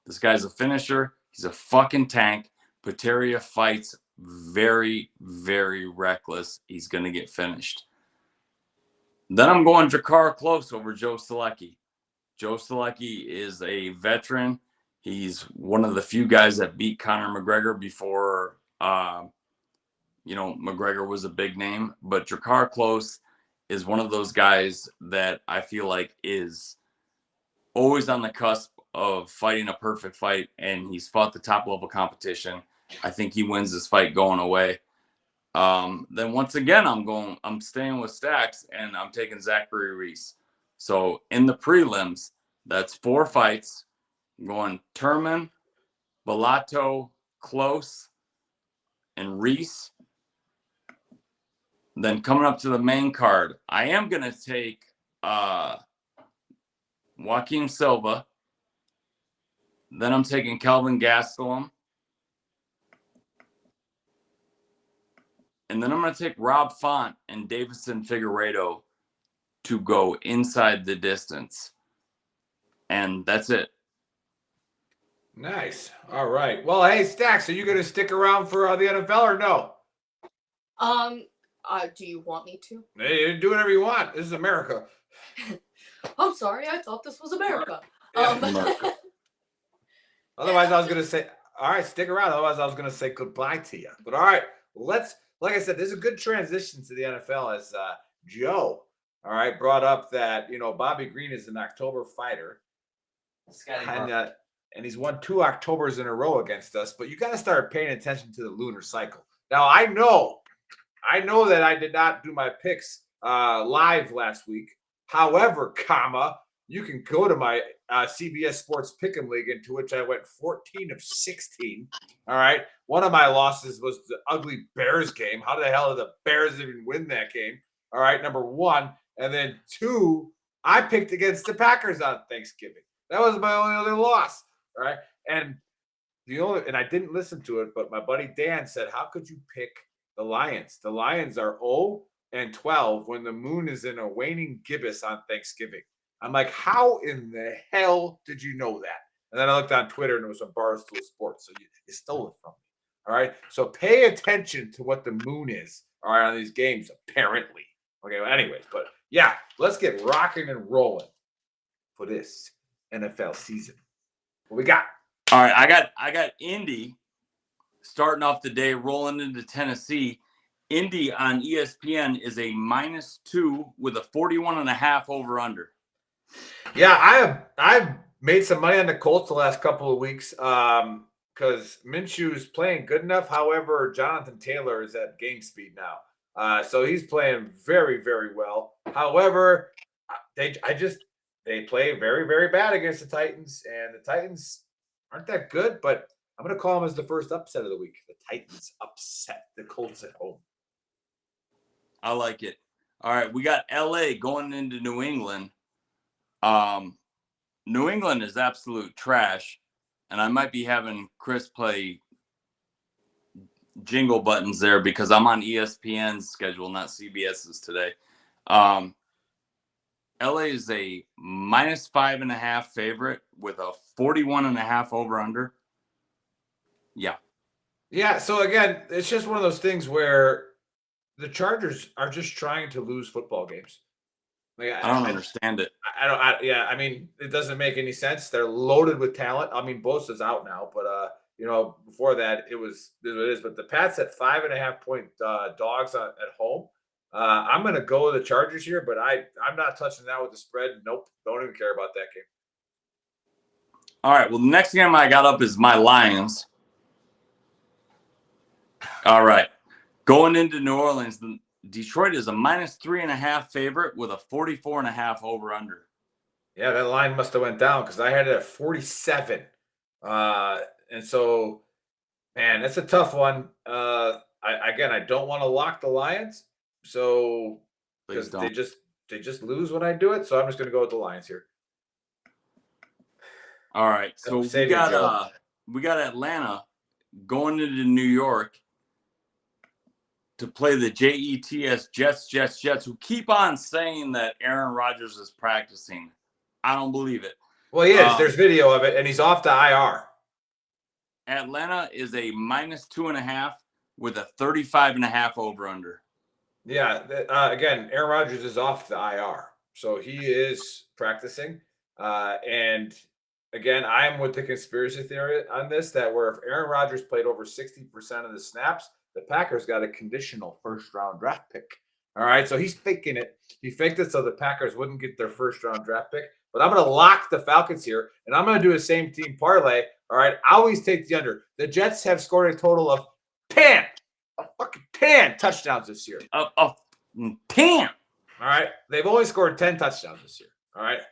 This guy's a finisher. He's a fucking tank. Peteria fights very, very reckless. He's going to get finished. Then I'm going Jakar Close over Joe Selecki. Joe Selecki is a veteran. He's one of the few guys that beat Conor McGregor before, McGregor was a big name. But Jakar Close is one of those guys that I feel like is always on the cusp of fighting a perfect fight, and he's fought the top level competition. I think he wins this fight going away. Then once again, I'm staying with Stacks, and I'm taking Zachary Reese. So in the prelims, that's 4 fights. I'm going Turman, Bellato, Close, and Reese. Then coming up to the main card, I am going to take Joaquin Silva. Then I'm taking Kelvin Gastelum. And then I'm going to take Rob Font and Davison Figueiredo to go inside the distance. And that's it. Nice. All right. Well, hey, Stacks, are you going to stick around for the NFL or no? Do you want me to? Hey, do whatever you want. This is America. I'm sorry. I thought this was America. America. Otherwise, I was going to say, all right, stick around. Otherwise, I was going to say goodbye to you. But all right, like I said, there's a good transition to the NFL as Joe, all right, brought up that, Bobby Green is an October fighter. And he's won 2 Octobers in a row against us. But you got to start paying attention to the lunar cycle. Now, I know that I did not do my picks live last week. However, you can go to my CBS Sports Pick'em League, into which I went 14 of 16. All right. One of my losses was the ugly Bears game. How the hell did the Bears even win that game? All right. Number one. And then two, I picked against the Packers on Thanksgiving. That was my only other loss. All right. And I didn't listen to it, but my buddy Dan said, how could you pick the Lions? The Lions are 0-12 when the moon is in a waning gibbous on Thanksgiving. I'm like, how in the hell did you know that? And then I looked on Twitter and it was on Barstool Sports. So you stole it from me. All right. So pay attention to what the moon is, all right, on these games, apparently. Okay. Well, anyways, but yeah, let's get rocking and rolling for this NFL season. What we got? All right. I got Indy starting off the day, rolling into Tennessee. Indy on ESPN is a -2 with a 41.5 over under. Yeah, I've made some money on the Colts the last couple of weeks because Minshew is playing good enough. However, Jonathan Taylor is at game speed now, so he's playing very, very well. However, they play very, very bad against the Titans, and the Titans aren't that good. But I'm going to call them as the first upset of the week. The Titans upset the Colts at home. I like it. All right, we got LA going into New England. New England is absolute trash, and I might be having Chris play jingle buttons there because I'm on ESPN's schedule, not CBS's today. LA is a -5.5 favorite with a 41.5 over under. Yeah. So again, it's just one of those things where the Chargers are just trying to lose football games. Like, I don't understand it. I mean, it doesn't make any sense. They're loaded with talent. I mean, Bosa's out now, but before that, it was it is. But the Pats at 5.5-point dogs at home. I'm going to go with the Chargers here, but I'm not touching that with the spread. Nope, don't even care about that game. All right. Well, the next game I got up is my Lions. All right, going into New Orleans. Detroit is a -3.5 favorite with a 44.5 over under. Yeah, that line must have went down because I had it at 47. And so, man, that's a tough one. I don't want to lock the Lions, so because they just lose when I do it. So I'm just going to go with the Lions here. All right, so we got Atlanta going into New York to play the Jets, who keep on saying that Aaron Rodgers is practicing. I don't believe it. Well, he is. There's video of it, and he's off the IR. Atlanta is a -2.5 with a 35.5 over under. Yeah. Again, Aaron Rodgers is off the IR, so he is practicing. And again, I'm with the conspiracy theory on this that where if Aaron Rodgers played over 60% of the snaps, the Packers got a conditional first-round draft pick. All right, so he's faking it. He faked it so the Packers wouldn't get their first-round draft pick. But I'm going to lock the Falcons here, and I'm going to do a same team parlay. All right, I always take the under. The Jets have scored a total of 10 touchdowns this year. 10. All right, they've only scored 10 touchdowns this year. All right,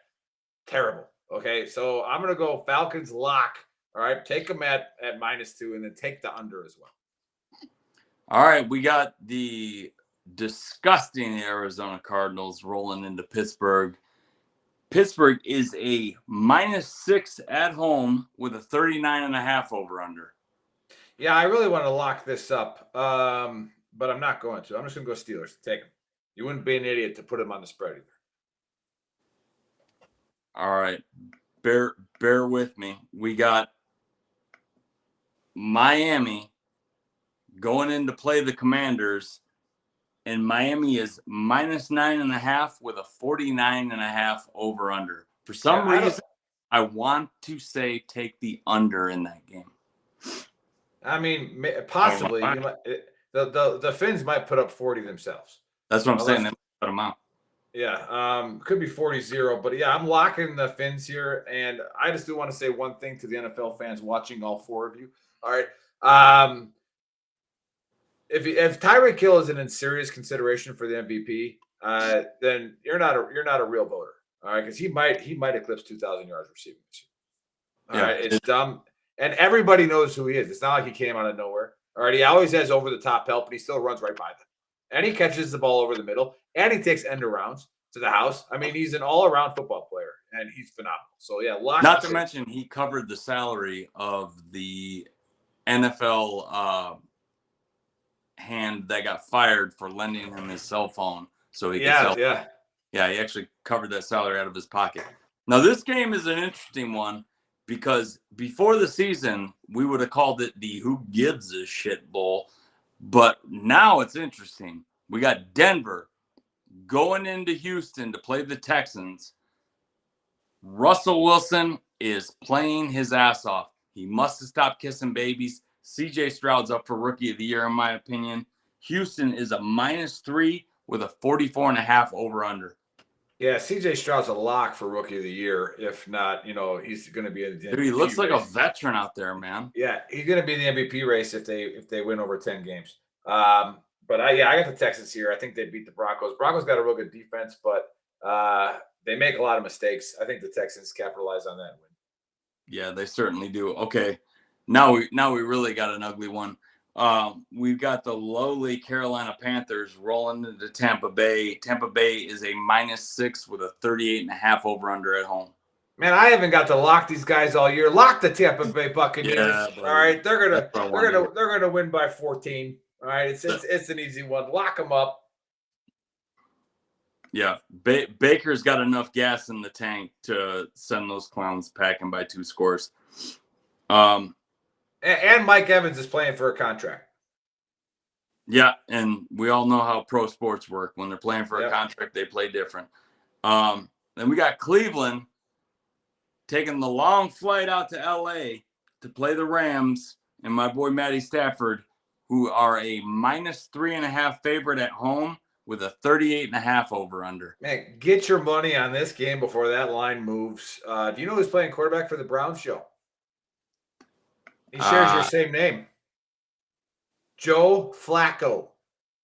terrible. Okay, so I'm going to go Falcons lock. All right, take them at -2 and then take the under as well. All right, we got the disgusting Arizona Cardinals rolling into Pittsburgh. Pittsburgh is a -6 at home with a 39.5 over under. Yeah, I really want to lock this up, but I'm not going to. I'm just going to go Steelers. Take them. You wouldn't be an idiot to put them on the spread either. All right, bear with me. We got Miami going in to play the Commanders, and Miami is -9.5 with a 49.5 over under. For some reason, I want to say take the under in that game. I mean, possibly. The Finns might put up 40 themselves. That's what I'm saying. They put them out. Yeah, could be 40-0, but yeah, I'm locking the Finns here, and I just do want to say one thing to the NFL fans watching, all four of you. All right, if Tyreek Hill isn't in serious consideration for the MVP, then you're not a real voter. All right, because he might eclipse 2,000 yards receiving this year. All Yeah. right, it's dumb, and everybody knows who he is. It's not like he came out of nowhere. All right, he always has over the top help, and he still runs right by them. And he catches the ball over the middle, and he takes end arounds to the house. I mean, he's an all around football player, and he's phenomenal. So yeah, Not to mention he covered the salary of the NFL hand that got fired for lending him his cell phone so he could sell. Yeah, he actually covered that salary out of his pocket. Now this game is an interesting one because before the season we would have called it the who gives a shit bowl, but now it's interesting. We got Denver going into Houston to play the Texans. Russell Wilson is playing his ass off. He must have stopped kissing babies. CJ Stroud's up for Rookie of the Year, in my opinion. Houston is a -3 with a 44.5 over-under. Yeah, CJ Stroud's a lock for Rookie of the Year. If not, he's going to be in the MVP Dude, he looks like race. a veteran out there, man. Yeah, he's going to be in the MVP race if they win over 10 games. But I got the Texans here. I think they beat the Broncos. Broncos got a real good defense, but they make a lot of mistakes. I think the Texans capitalize on that win. Yeah, they certainly do. Okay, now we really got an ugly one. We've got the lowly Carolina Panthers rolling into Tampa Bay. Tampa Bay is a -6 with a 38.5 over/under at home. Man, I haven't got to lock these guys all year. Lock the Tampa Bay Buccaneers. Yeah, all right, they're gonna win by 14. All right, it's an easy one. Lock them up. Yeah, Baker's got enough gas in the tank to send those clowns packing by 2 scores. And Mike Evans is playing for a contract. Yeah, and we all know how pro sports work. When they're playing for a contract, they play different. Then we got Cleveland taking the long flight out to L.A. to play the Rams and my boy Matty Stafford, who are a -3.5 favorite at home with a 38.5 over/under. Man, get your money on this game before that line moves. Do you know who's playing quarterback for the Browns, Joe? He shares your same name. Joe Flacco.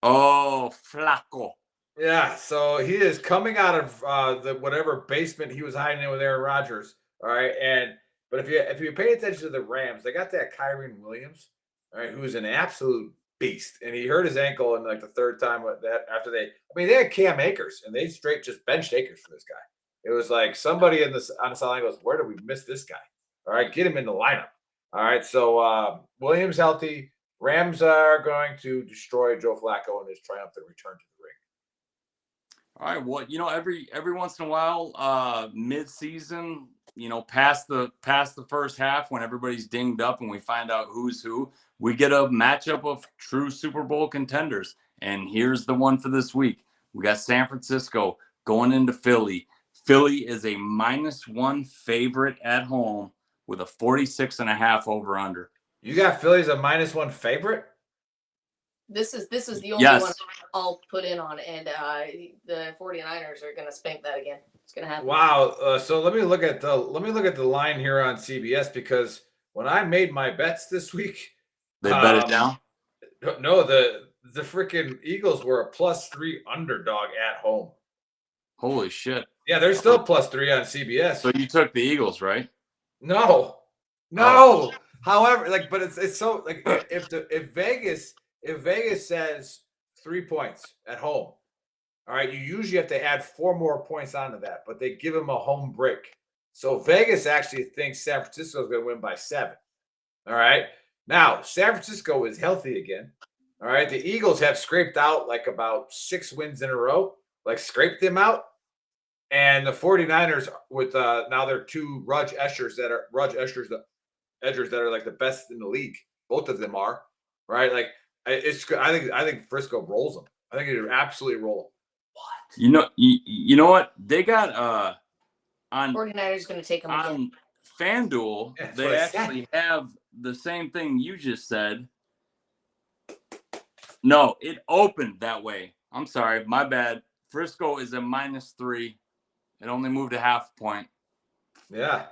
Oh, Flacco. Yeah, so he is coming out of the whatever basement he was hiding in with Aaron Rodgers. All right, but if you pay attention to the Rams, they got that Kyren Williams, all right, who's an absolute beast, and he hurt his ankle in like the third time with that after they had Cam Akers and they straight just benched Akers for this guy. It was like somebody on the sideline goes, "Where did we miss this guy?" All right, get him in the lineup. All right, so Williams healthy. Rams are going to destroy Joe Flacco in his triumphant return to the ring. All right, well, every once in a while, mid-season, past the first half when everybody's dinged up and we find out who's who, we get a matchup of true Super Bowl contenders. And here's the one for this week. We got San Francisco going into Philly. Philly is a -1 favorite at home with a 46.5 over/under. You got Philly as a -1 favorite? This is the only one I'll put in on, and the 49ers are going to spank that again. It's going to happen. Wow. So let me look at the line here on CBS, because when I made my bets this week, they bet it down. No, the freaking Eagles were a +3 underdog at home. Holy shit! Yeah, they're still +3 on CBS. So you took the Eagles, right? No. Oh. However, but it's so if Vegas says 3 points at home, all right, you usually have to add 4 more points onto that, but they give them a home break. So Vegas actually thinks San Francisco is going to win by 7. All right. Now, San Francisco is healthy again. All right. The Eagles have scraped out like about 6 wins in a row, scraped them out. And the 49ers with now they're 2 Rudge Eschers that are like the best in the league. Both of them are, right? I think Frisco rolls them. I think it absolutely roll them. You know what? They got on 49ers going to take them again. FanDuel, they actually have the same thing you just said. No, it opened that way. I'm sorry, my bad. Frisco is a -3. It only moved a half point. Yeah.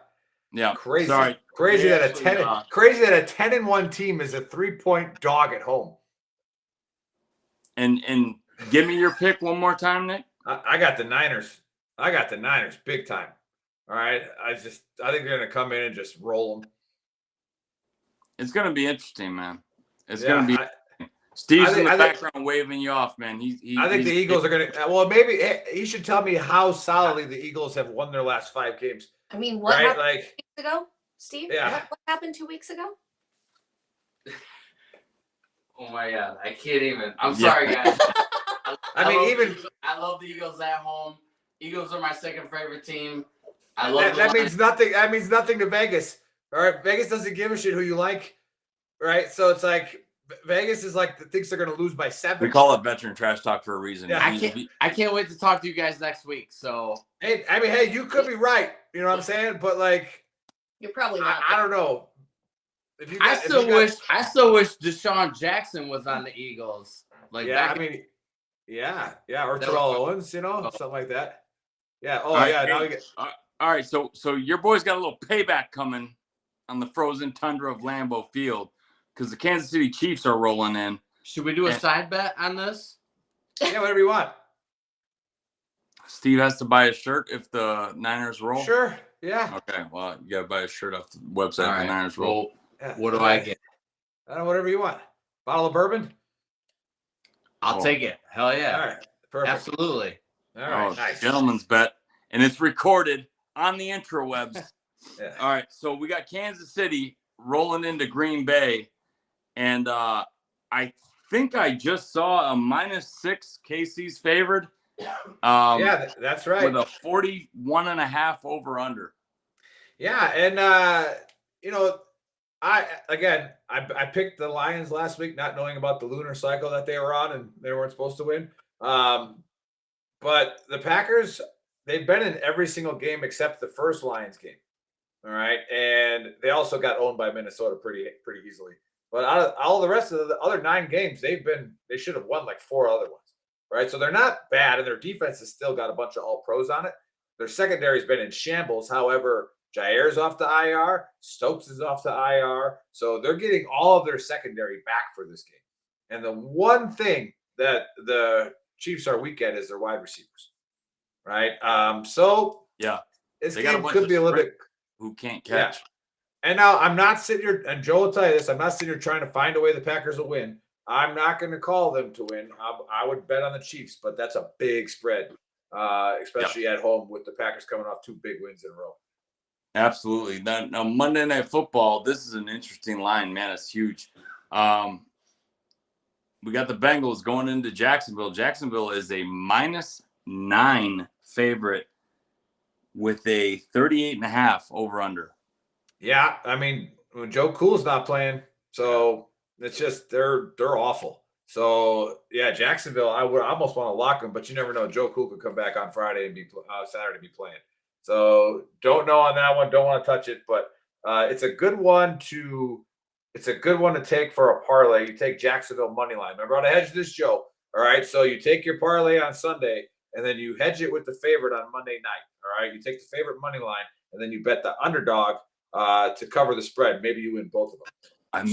Yeah. Crazy. Sorry. Crazy that a 10-1 team is a 3-point dog at home. And give me your pick one more time, Nick. I got the Niners. I got the Niners big time. All right. I think they're going to come in and just roll them. It's going to be interesting, man. It's Yeah, going to be. Steve's in the background waving you off, man. I think the Eagles are going to. Well, maybe he should tell me how solidly the Eagles have won their last 5 games. I mean, what right? happened Like 2 weeks ago, Steve? Yeah. What happened 2 weeks ago? Oh my God, I can't even. I'm sorry, guys. I love the Eagles at home. Eagles are my second favorite team. I love that means nothing. That means nothing to Vegas. All right, Vegas doesn't give a shit who you like, right? So it's like Vegas is like thinks they're going to lose by 7. We call it Veteran Trash Talk for a reason. Yeah, I can't wait to talk to you guys next week. So hey, you could be right. You know what I'm saying? But like, you're probably not. I don't know. I still wish Deshaun Jackson was on the Eagles. Like, yeah, or Terrell Owens, something like that. Yeah. Oh, right, yeah. Hey, all right. So your boys got a little payback coming on the frozen tundra of Lambeau Field because the Kansas City Chiefs are rolling in. Should we do a side bet on this? Yeah, whatever you want. Steve has to buy a shirt if the Niners roll. Sure. Yeah. Okay. Well, you got to buy a shirt off the website if the Niners roll. Well, what do I get? Whatever you want. Bottle of bourbon? I'll take it. Hell yeah. All right. Perfect. Absolutely. All right. Nice. Gentleman's bet. And it's recorded on the intrawebs. Yeah. All right. So we got Kansas City rolling into Green Bay. And I think I just saw a -6 KC's favored. Yeah, that's right. With a 41.5 over under. Yeah. And, I picked the Lions last week, not knowing about the lunar cycle that they were on and they weren't supposed to win. But the Packers, they've been in every single game except the first Lions game. All right. And they also got owned by Minnesota pretty easily. But out of all the rest of the other 9 games, they should have won like 4 other ones. Right. So they're not bad, and their defense has still got a bunch of all pros on it. Their secondary has been in shambles. However, Jair's off the IR, Stokes is off the IR. So they're getting all of their secondary back for this game. And the one thing that the Chiefs are weak at is their wide receivers. Right. So yeah, this game could be a little bit who can't catch. Yeah. And now I'm not sitting here, and Joe will tell you this, I'm not sitting here trying to find a way the Packers will win. I'm not going to call them to win. I would bet on the Chiefs, but that's a big spread, especially at home with the Packers coming off 2 big wins in a row. Absolutely. Now Monday Night Football, this is an interesting line, man. It's huge. We got the Bengals going into Jacksonville. Jacksonville is a -9 favorite with a 38.5 over under. Yeah, I mean, when Joe Cool's not playing, so it's just they're awful. So yeah, Jacksonville, I would almost want to lock them, but you never know. Joe Cool could come back on Friday and be Saturday be playing. So don't know on that one. Don't want to touch it, but it's a good one to take for a parlay. You take Jacksonville money line. Remember how to hedge this, Joe. All right. So you take your parlay on Sunday and then you hedge it with the favorite on Monday night. All right. You take the favorite money line and then you bet the underdog to cover the spread. Maybe you win both of them.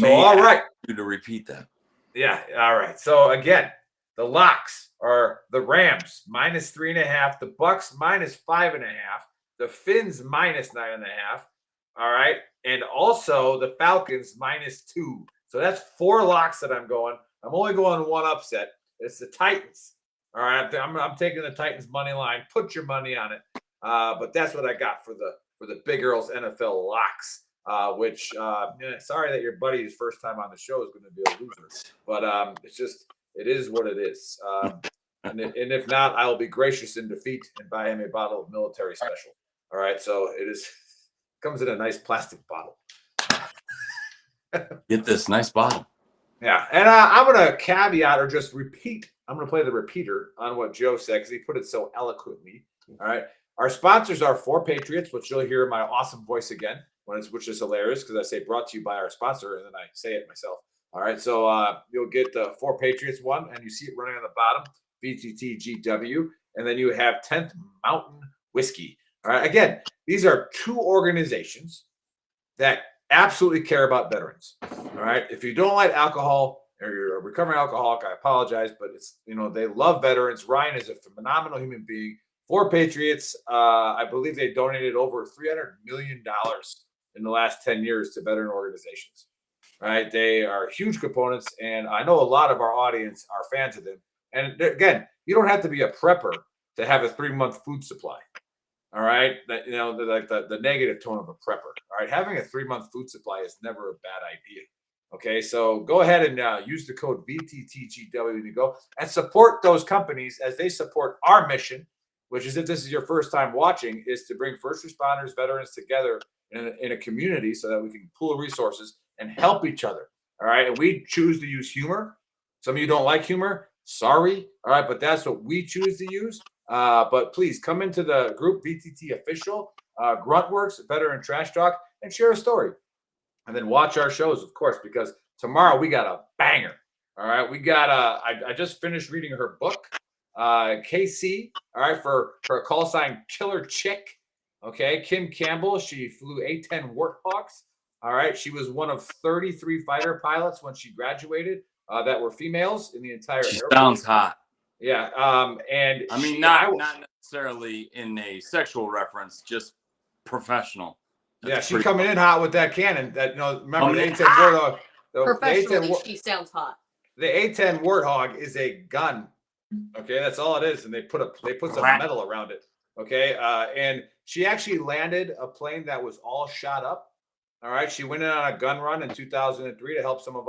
All right. You to repeat that. Yeah. All right. So again, the locks are the Rams -3.5, the Bucks -5.5, the Finns -9.5. All right. And also the Falcons -2. So that's 4 locks that I'm going. I'm only going one upset. It's the Titans. All right. I'm taking the Titans money line. Put your money on it. But that's what I got for the Big Earls NFL locks. Which sorry that your buddy's first time on the show is going to be a loser. But it is what it is. And if not, I will be gracious in defeat and buy him a bottle of military special. All right. So comes in a nice plastic bottle. Get this nice bottle. Yeah. And I'm going to caveat or just repeat. I'm going to play the repeater on what Joe said because he put it so eloquently. All right. Our sponsors are 4 Patriots, which you'll hear my awesome voice again, which is hilarious because I say brought to you by our sponsor and then I say it myself. All right. So you'll get the 4 Patriots one and you see it running on the bottom, VTT GW. And then you have 10th Mountain Whiskey. All right. Again, these are 2 organizations that absolutely care about veterans. All right. If you don't like alcohol or you're a recovering alcoholic, I apologize, but it's, they love veterans. Ryan is a phenomenal human being, 4 Patriots. I believe they donated over $300 million in the last 10 years to veteran organizations. Right? They are huge components, and I know a lot of our audience are fans of them. And again, you don't have to be a prepper to have a 3-month food supply. All right, that like the negative tone of a prepper. All right, having a 3-month food supply is never a bad idea. Okay, so go ahead and use the code VTTGW when you go and support those companies as they support our mission, which is, if this is your first time watching, is to bring first responders, veterans together in a community so that we can pool resources and help each other. All right, and we choose to use humor. Some of you don't like humor. Sorry. All right, but that's what we choose to use. But please come into the group VTT official, Gruntworks, Veteran Trash Talk, and share a story. And then watch our shows, of course, because tomorrow we got a banger. All right, we got I just finished reading her book, KC. All right, for her call sign Killer Chick. Okay, Kim Campbell. She flew A-10 Warthawks. All right, she was one of 33 fighter pilots when she graduated that were females in the entire. She sounds hot. Yeah, and I mean, not necessarily in a sexual reference, just professional. That's she's coming in hot with that cannon. That remember the A-10 Warthog. Professionally, she sounds hot. The A-10 Warthog is a gun. Okay, that's all it is, and they put some metal around it. Okay, and she actually landed a plane that was all shot up. All right, she went in on a gun run in 2003 to help some of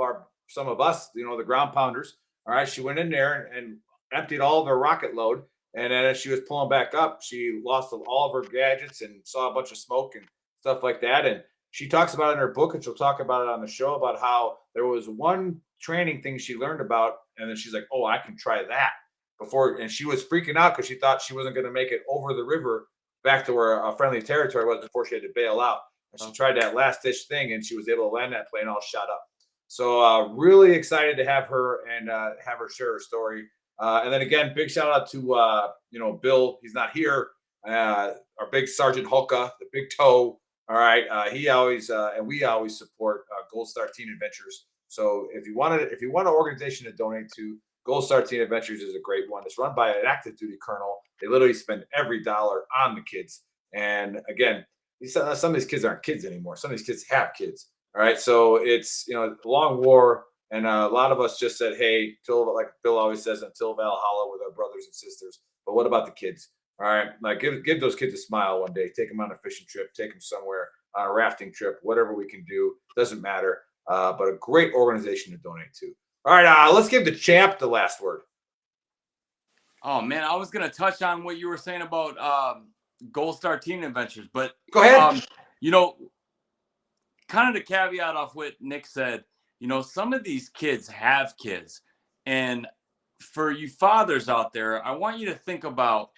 us, the ground pounders. All right, she went in there and emptied all of her rocket load, and then as she was pulling back up, she lost all of her gadgets and saw a bunch of smoke and stuff like that. And she talks about it in her book, and she'll talk about it on the show, about how there was one training thing she learned about, and then she's like, oh, I can try that before. And she was freaking out because she thought she wasn't going to make it over the river back to where a friendly territory was before she had to bail out. And she tried that last ditch thing, and she was able to land that plane all shot up. So really excited to have her and have her share her story. And then again, big shout out to Bill. He's not here. Our big Sergeant Hulka, the big toe. All right, he always and we always support Gold Star Teen Adventures. So if you want an organization to donate to, Gold Star Teen Adventures is a great one. It's run by an active duty colonel. They literally spend every dollar on the kids. And again, some of these kids aren't kids anymore. Some of these kids have kids. All right, so it's a long war, and a lot of us just said, hey, till, like Bill always says, until Valhalla with our brothers and sisters. But what about the kids? All right, like give those kids a smile one day. Take them on a fishing trip. Take them somewhere on a rafting trip. Whatever we can do, doesn't matter. But a great organization to donate to. All right, let's give the champ the last word. Oh man, I was gonna touch on what you were saying about Gold Star Teen Adventures, but go ahead. Kind of the caveat off what Nick said. Some of these kids have kids, and for you fathers out there, I want you to think about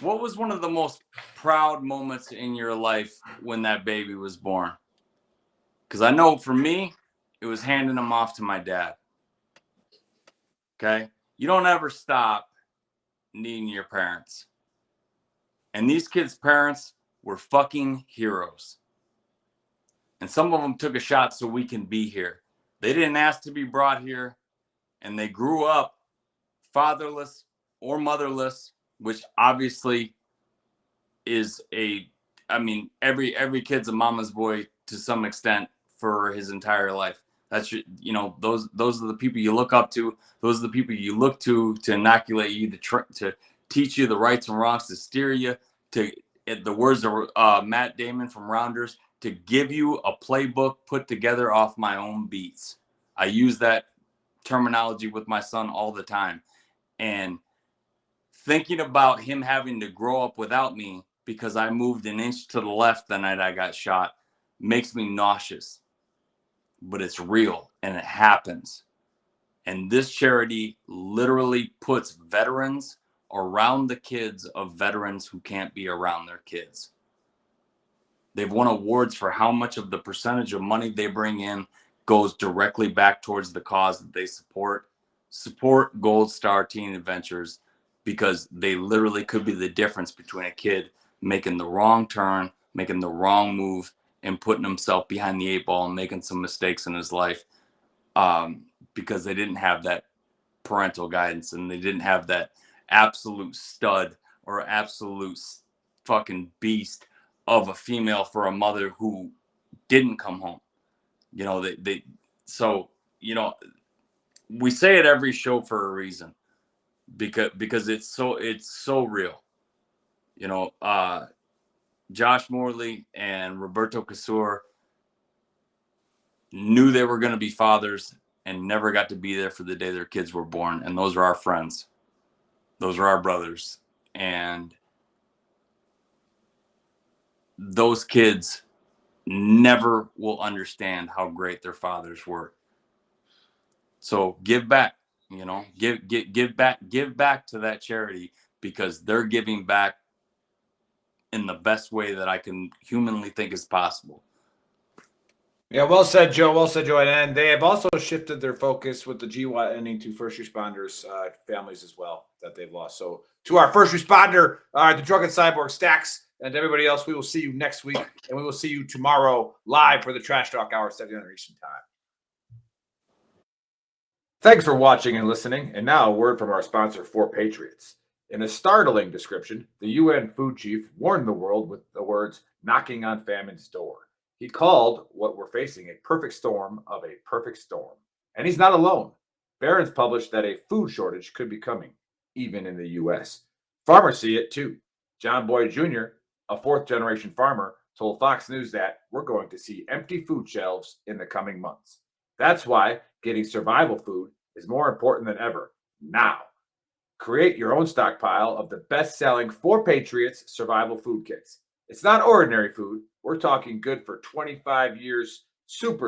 what was one of the most proud moments in your life when that baby was born. Because I know for me, it was handing them off to my dad. Okay? You don't ever stop needing your parents. And these kids' parents were fucking heroes. And some of them took a shot so we can be here. They didn't ask to be brought here. And they grew up fatherless or motherless, which obviously is every kid's a mama's boy to some extent for his entire life. That's those are the people you look up to. Those are the people you look to inoculate you, to teach you the rights and wrongs, to steer you, to, in the words of Matt Damon from Rounders, to give you a playbook put together off my own beats. I use that terminology with my son all the time. And thinking about him having to grow up without me because I moved an inch to the left the night I got shot makes me nauseous. But it's real and it happens. And this charity literally puts veterans around the kids of veterans who can't be around their kids. They've won awards for how much of the percentage of money they bring in goes directly back towards the cause that they support. Support Gold Star Teen Adventures, because they literally could be the difference between a kid making the wrong turn, making the wrong move, and putting himself behind the 8 ball and making some mistakes in his life because they didn't have that parental guidance and they didn't have that absolute stud or absolute fucking beast of a female for a mother who didn't come home. You know, so, you know, we say it every show for a reason, because it's so real. You know, Josh Morley and Roberto Casur knew they were going to be fathers and never got to be there for the day their kids were born. And those are our friends. Those are our brothers. And those kids never will understand how great their fathers were. So give back, you know, give back to that charity, because they're giving back in the best way that I can humanly think is possible. Yeah, well said, Joe. Well said, Joe. And they have also shifted their focus with the GWAT ending to first responders, families as well that they've lost. So to our first responder, the Drunken Cyborg Stacks, and to everybody else, we will see you next week, and we will see you tomorrow live for the Trash Talk Hour, 7 Eastern Time. Thanks for watching and listening. And now a word from our sponsor, 4Patriots. In a startling description, the UN food chief warned the world with the words, knocking on famine's door. He called what we're facing a perfect storm of a perfect storm. And he's not alone. Barron's published that a food shortage could be coming, even in the U.S. Farmers see it too. John Boyd Jr., a fourth-generation farmer, told Fox News that we're going to see empty food shelves in the coming months. That's why getting survival food is more important than ever now. Create your own stockpile of the best-selling 4Patriots survival food kits. It's not ordinary food. We're talking good for 25 years, super